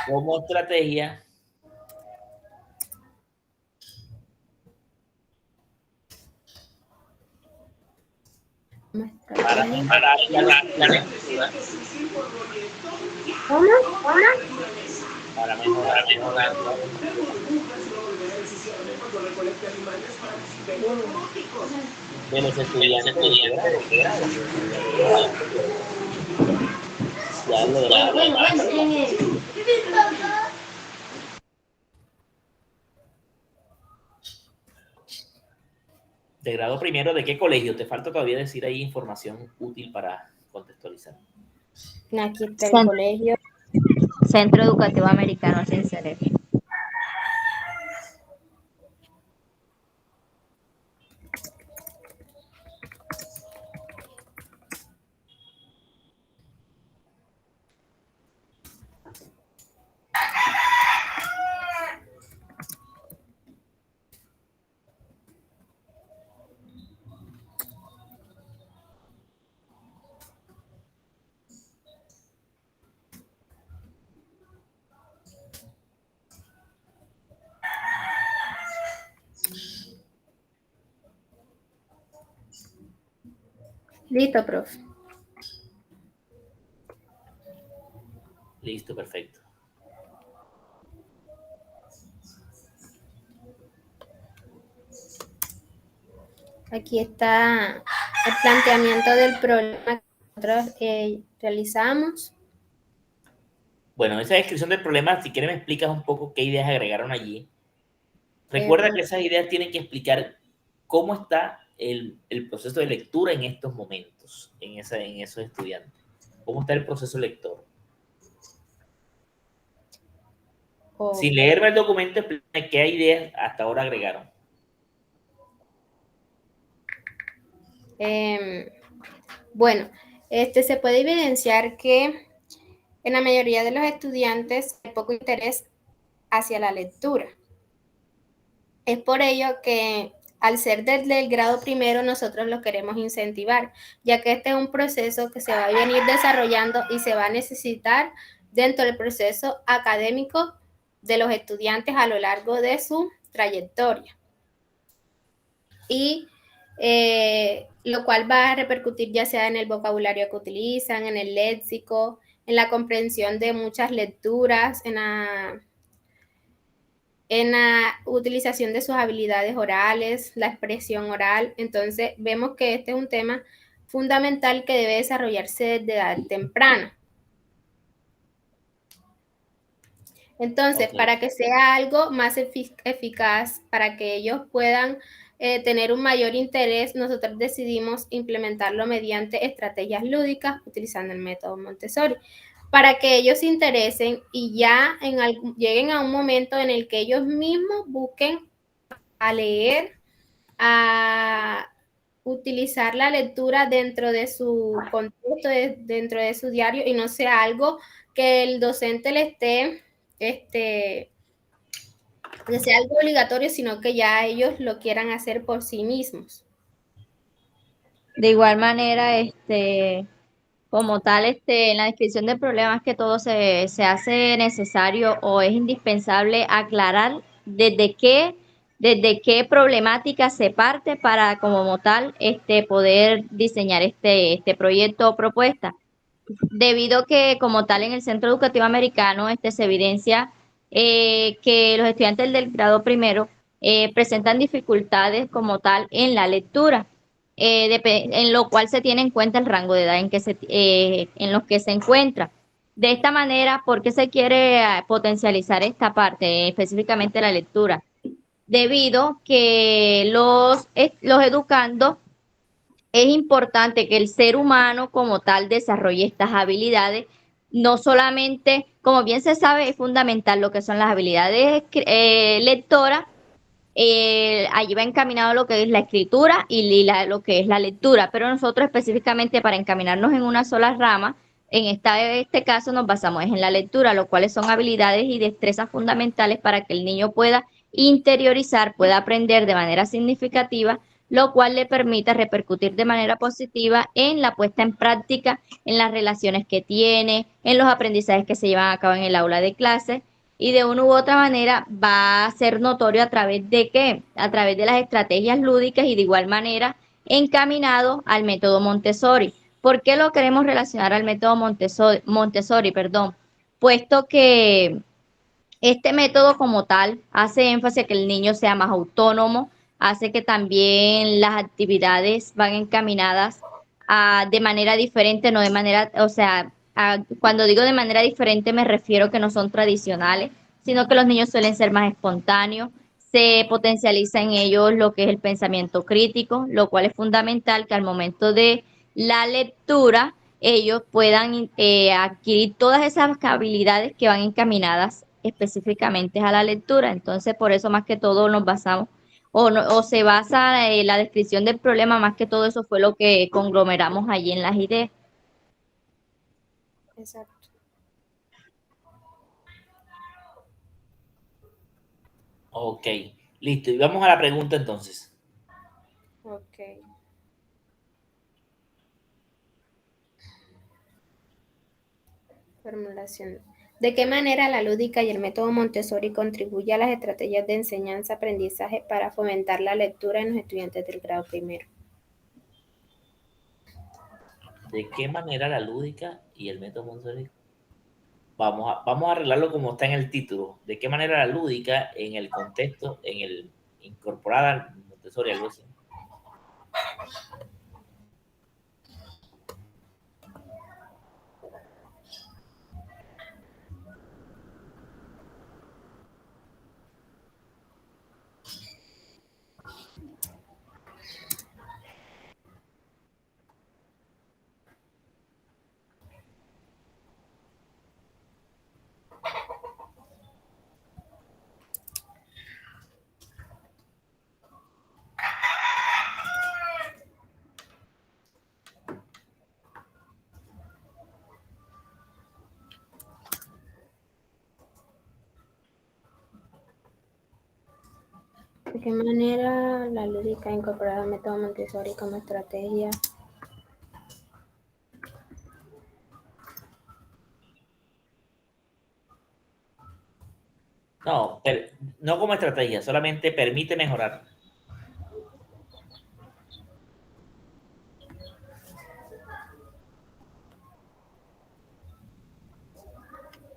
Como estrategia para mejorar la lectura. ¿Cómo? Para mejorar de los estudiantes de grado. Ya lo de grado primero, ¿de qué colegio? Te falta todavía decir ahí información útil para contextualizar. Aquí está el colegio. Centro Educativo Americano Cincelejo. Listo, profe. Listo, perfecto. Aquí está el planteamiento del problema que nosotros realizamos. Bueno, esa descripción del problema, si quieres me explicas un poco qué ideas agregaron allí. Recuerda que esas ideas tienen que explicar cómo está el proceso de lectura en estos momentos, en esos estudiantes. ¿Cómo está el proceso lector? Sin leerme el documento, explícame qué ideas hasta ahora agregaron. Bueno, se puede evidenciar que en la mayoría de los estudiantes hay poco interés hacia la lectura. Es por ello que al ser desde el grado primero nosotros lo queremos incentivar, ya que este es un proceso que se va a venir desarrollando y se va a necesitar dentro del proceso académico de los estudiantes a lo largo de su trayectoria. Y lo cual va a repercutir ya sea en el vocabulario que utilizan, en el léxico, en la comprensión de muchas lecturas, en la utilización de sus habilidades orales, la expresión oral. Entonces, vemos que este es un tema fundamental que debe desarrollarse desde edad temprana. Entonces, para que sea algo más eficaz, para que ellos puedan tener un mayor interés, nosotros decidimos implementarlo mediante estrategias lúdicas utilizando el método Montessori, para que ellos se interesen y ya lleguen a un momento en el que ellos mismos busquen a leer, a utilizar la lectura dentro de su contexto, dentro de su diario, y no sea algo que el docente le esté que sea algo obligatorio, sino que ya ellos lo quieran hacer por sí mismos. De igual manera, como tal, en la descripción del problema es que todo se hace necesario o es indispensable aclarar desde qué problemática se parte para como tal poder diseñar este proyecto o propuesta. Debido que como tal en el Centro Educativo Americano se evidencia que los estudiantes del grado primero presentan dificultades como tal en la lectura, en lo cual se tiene en cuenta el rango de edad en los que se encuentra. De esta manera, ¿por qué se quiere potencializar esta parte, específicamente la lectura? Debido que los educandos es importante que el ser humano como tal desarrolle estas habilidades, no solamente, como bien se sabe, es fundamental lo que son las habilidades lectoras, allí va encaminado lo que es la escritura y lo que es la lectura, pero nosotros específicamente para encaminarnos en una sola rama, en este caso nos basamos en la lectura, lo cuales son habilidades y destrezas fundamentales para que el niño pueda interiorizar, pueda aprender de manera significativa, lo cual le permita repercutir de manera positiva en la puesta en práctica, en las relaciones que tiene, en los aprendizajes que se llevan a cabo en el aula de clase, y de una u otra manera va a ser notorio a través de ¿qué? A través de las estrategias lúdicas y de igual manera encaminado al método Montessori. ¿Por qué lo queremos relacionar al método Montessori, puesto que este método como tal hace énfasis a que el niño sea más autónomo, hace que también las actividades van encaminadas de manera diferente, no de manera, o sea, cuando digo de manera diferente me refiero que no son tradicionales, sino que los niños suelen ser más espontáneos, se potencializa en ellos lo que es el pensamiento crítico, lo cual es fundamental que al momento de la lectura ellos puedan adquirir todas esas habilidades que van encaminadas específicamente a la lectura. Entonces, por eso más que todo nos basamos o se basa en la descripción del problema, más que todo eso fue lo que conglomeramos allí en las ideas. Exacto. Ok, listo. Y vamos a la pregunta entonces. Ok. Formulación. ¿De qué manera la lúdica y el método Montessori contribuye a las estrategias de enseñanza-aprendizaje para fomentar la lectura en los estudiantes del grado primero? ¿De qué manera la lúdica y el método Montessori? Vamos a arreglarlo como está en el título. ¿De qué manera la lúdica en el contexto, incorporada al Montessori, algo así? ¿De qué manera la lúdica ha incorporado el método Montessori como estrategia? No, no como estrategia, solamente permite mejorar.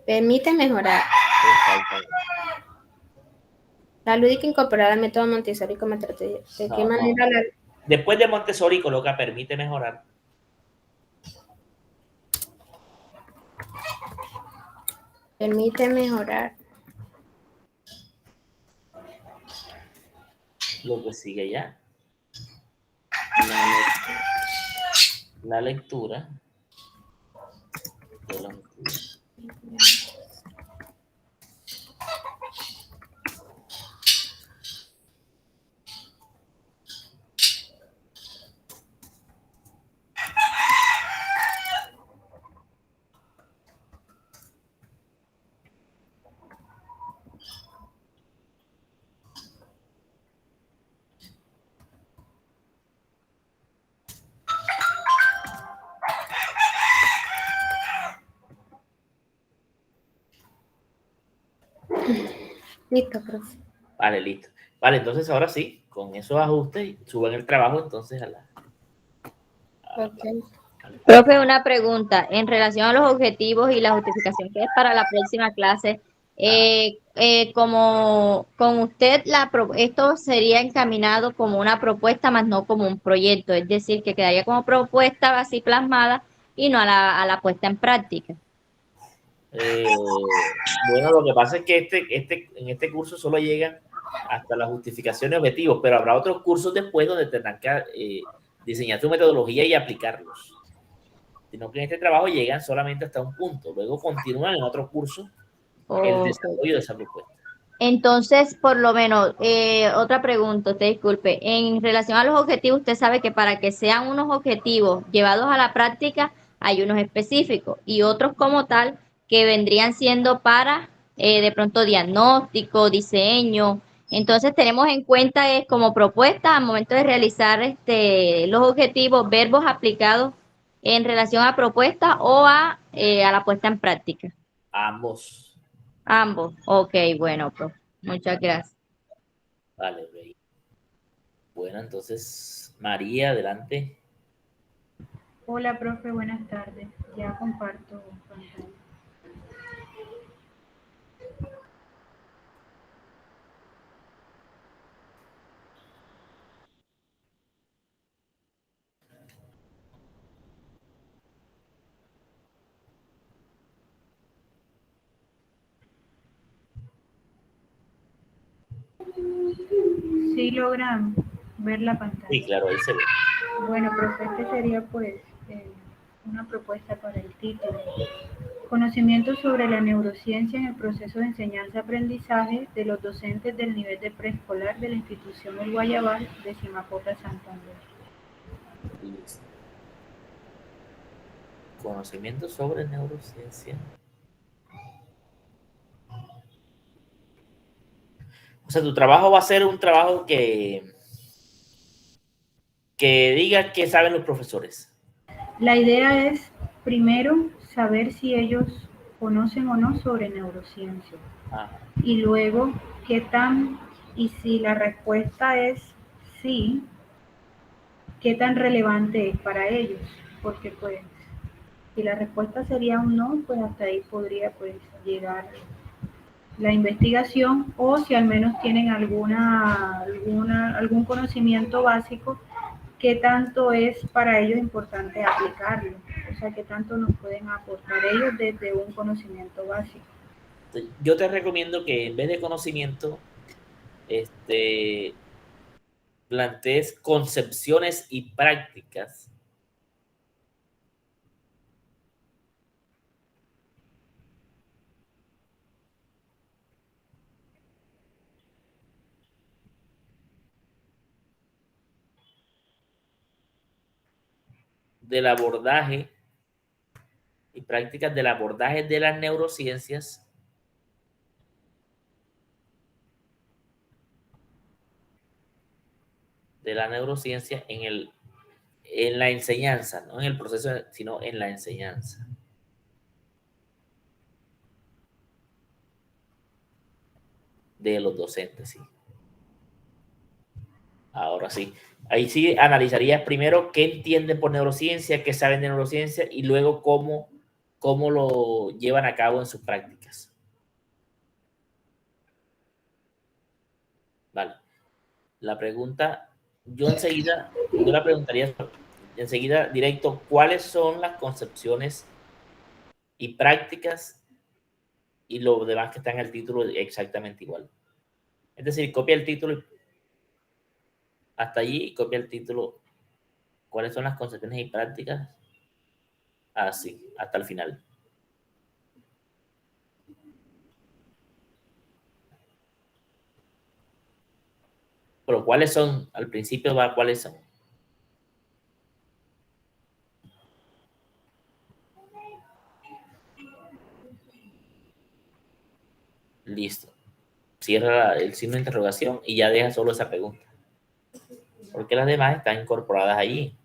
Permite mejorar. La lúdica incorporada al método Montessori como estrategia. ¿De qué manera la... Después de Montessori coloca permite mejorar. Permite mejorar. Lo que sigue ya. La lectura. De la lectura. Listo, profe. Vale, listo. Vale, entonces ahora sí, con esos ajustes, suben el trabajo entonces a la... Okay. Profe, una pregunta en relación a los objetivos y la justificación que es para la próxima clase. Como con usted, esto sería encaminado como una propuesta, más no como un proyecto, es decir, que quedaría como propuesta así plasmada y no a la puesta en práctica. Bueno, lo que pasa es que en este curso solo llegan hasta la justificación y objetivos, pero habrá otros cursos después donde tendrán que diseñar su metodología y aplicarlos. Sino que en este trabajo llegan solamente hasta un punto, luego continúan en otro curso el desarrollo de esa propuesta. Entonces, por lo menos, otra pregunta, usted disculpe, en relación a los objetivos, usted sabe que para que sean unos objetivos llevados a la práctica, hay unos específicos y otros como tal que vendrían siendo para de pronto diagnóstico, diseño. Entonces tenemos en cuenta como propuesta al momento de realizar los objetivos, verbos aplicados en relación a propuesta o a la puesta en práctica. Ambos. Ambos. Ok, bueno, profe. Muchas gracias. Vale, Rey. Bueno, entonces, María, adelante. Hola, profe, buenas tardes. Ya comparto pantalla. ¿Sí logran ver la pantalla? Sí, claro, ahí se ve. Bueno, profe, este sería pues una propuesta para el título. Conocimientos sobre la neurociencia en el proceso de enseñanza-aprendizaje de los docentes del nivel de preescolar de la institución El Guayabal de Simacota, Santander. Conocimientos sobre neurociencia. O sea, tu trabajo va a ser un trabajo que diga qué saben los profesores. La idea es, primero, saber si ellos conocen o no sobre neurociencia. Y luego, qué tan, y si la respuesta es sí, qué tan relevante es para ellos. Porque pues, si la respuesta sería un no, pues hasta ahí podría pues llegar la investigación, o si al menos tienen algún conocimiento básico, qué tanto es para ellos importante aplicarlo, o sea, qué tanto nos pueden aportar ellos desde un conocimiento básico. Yo te recomiendo que en vez de conocimiento, plantees concepciones y prácticas del abordaje y prácticas del abordaje de las neurociencias en la enseñanza, no en el proceso, sino en la enseñanza. De los docentes, sí. Ahora sí. Ahí sí analizarías primero qué entienden por neurociencia, qué saben de neurociencia y luego cómo cómo lo llevan a cabo en sus prácticas. Vale. La pregunta, yo la preguntaría enseguida directo, ¿cuáles son las concepciones y prácticas y lo demás que está en el título exactamente igual? Es decir, copia el título hasta allí y copia el título. ¿Cuáles son las concepciones y prácticas? Así, hasta el final. Pero ¿cuáles son? Al principio va, ¿cuáles son? Listo. Cierra el signo de interrogación y ya deja solo esa pregunta. Porque las demás están incorporadas allí.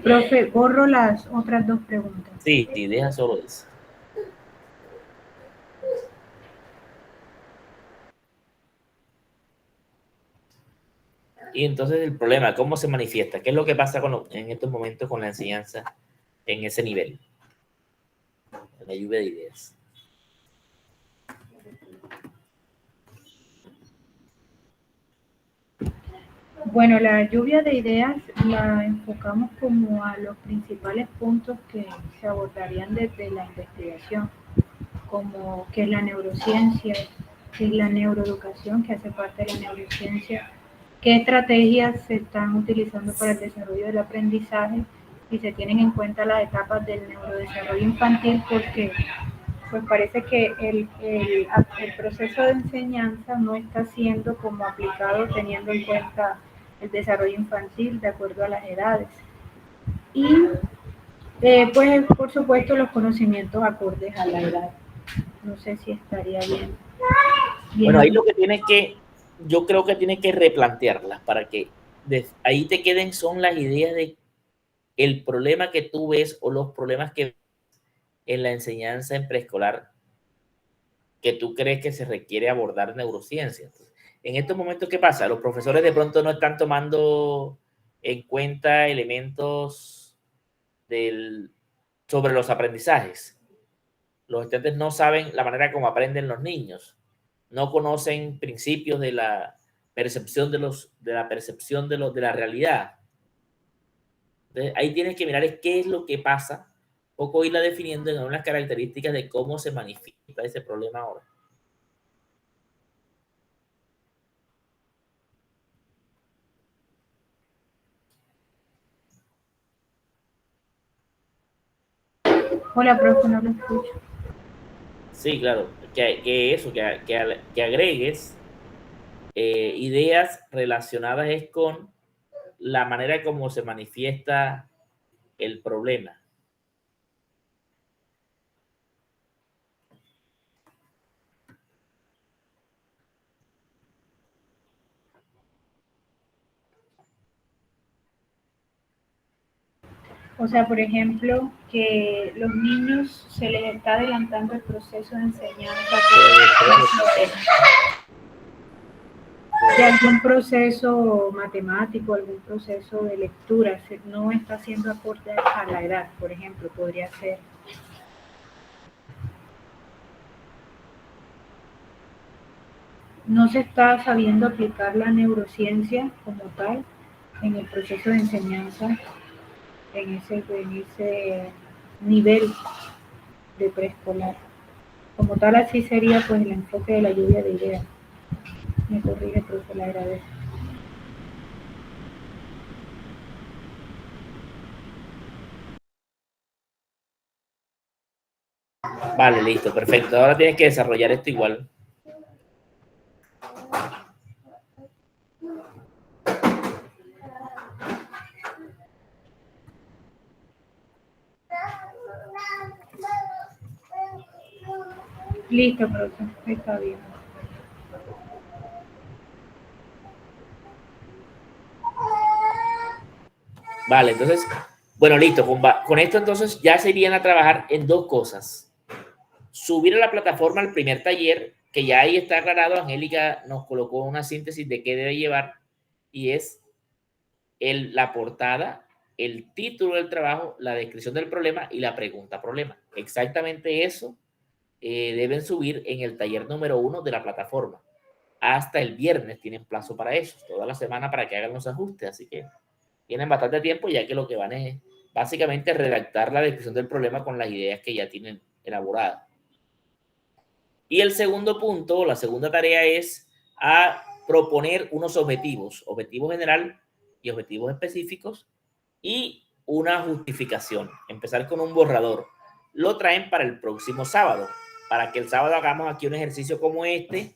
Profe, borro las otras dos preguntas. Sí, deja solo eso. Y entonces el problema, ¿cómo se manifiesta? ¿Qué es lo que pasa en estos momentos con la enseñanza en ese nivel? En la lluvia de ideas. Bueno, la lluvia de ideas la enfocamos como a los principales puntos que se abordarían desde la investigación, como qué es la neurociencia, qué es la neuroeducación, que hace parte de la neurociencia, qué estrategias se están utilizando para el desarrollo del aprendizaje y se tienen en cuenta las etapas del neurodesarrollo infantil, porque pues parece que el proceso de enseñanza no está siendo como aplicado teniendo en cuenta el desarrollo infantil de acuerdo a las edades. Y pues por supuesto los conocimientos acordes a la edad. No sé si estaría bien. Bueno, ahí lo que yo creo que tiene que replantearlas para que ahí te queden son las ideas de el problema que tú ves o los problemas que ves en la enseñanza en preescolar que tú crees que se requiere abordar neurociencia. Entonces, en estos momentos, ¿qué pasa? Los profesores de pronto no están tomando en cuenta elementos sobre los aprendizajes. Los estudiantes no saben la manera como aprenden los niños. No conocen principios de la percepción de la realidad. Entonces, ahí tienes que mirar qué es lo que pasa, poco irla definiendo en unas características de cómo se manifiesta ese problema ahora. Hola, profe, no lo escucho. Sí, claro, que agregues ideas relacionadas con la manera como se manifiesta el problema. O sea, por ejemplo, que los niños se les está adelantando el proceso de enseñanza de algún proceso matemático, algún proceso de lectura, no está siendo acorde a la edad, por ejemplo, podría ser. No se está sabiendo aplicar la neurociencia como tal en el proceso de enseñanza, en ese nivel de preescolar. Como tal, así sería pues el enfoque de la lluvia de ideas. Me corrige, profe, le agradezco. Vale, listo, perfecto. Ahora tienes que desarrollar esto igual. Listo, profe, está bien. Vale, entonces, bueno, listo. Con esto entonces ya se irían a trabajar en dos cosas. Subir a la plataforma el primer taller, que ya ahí está aclarado. Angélica nos colocó una síntesis de qué debe llevar y es la portada, el título del trabajo, la descripción del problema y la pregunta problema. Exactamente eso deben subir en el taller número 1 de la plataforma. Hasta el viernes tienen plazo para eso, toda la semana para que hagan los ajustes, así que tienen bastante tiempo, ya que lo que van es básicamente redactar la descripción del problema con las ideas que ya tienen elaboradas. Y el segundo punto, la segunda tarea es a proponer unos objetivos, objetivo general y objetivos específicos, y una justificación. Empezar con un borrador. Lo traen para el próximo sábado, para que el sábado hagamos aquí un ejercicio como este,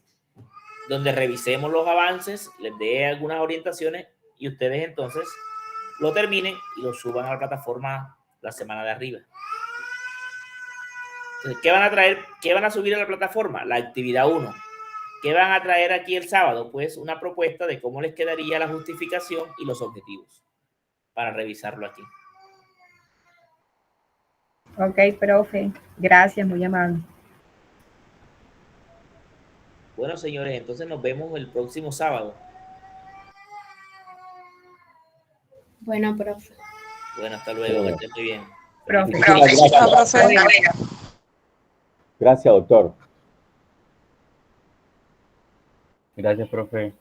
donde revisemos los avances, les dé algunas orientaciones y ustedes entonces lo terminen y lo suban a la plataforma la semana de arriba. Entonces, ¿qué van a traer? ¿Qué van a subir a la plataforma? La actividad 1. ¿Qué van a traer aquí el sábado? Pues una propuesta de cómo les quedaría la justificación y los objetivos para revisarlo aquí. Ok, profe. Gracias, muy amable. Bueno, señores, entonces nos vemos el próximo sábado. Bueno, profe. Bueno, hasta luego, que estén muy bien. Profe. Gracias, doctor. Gracias, profe.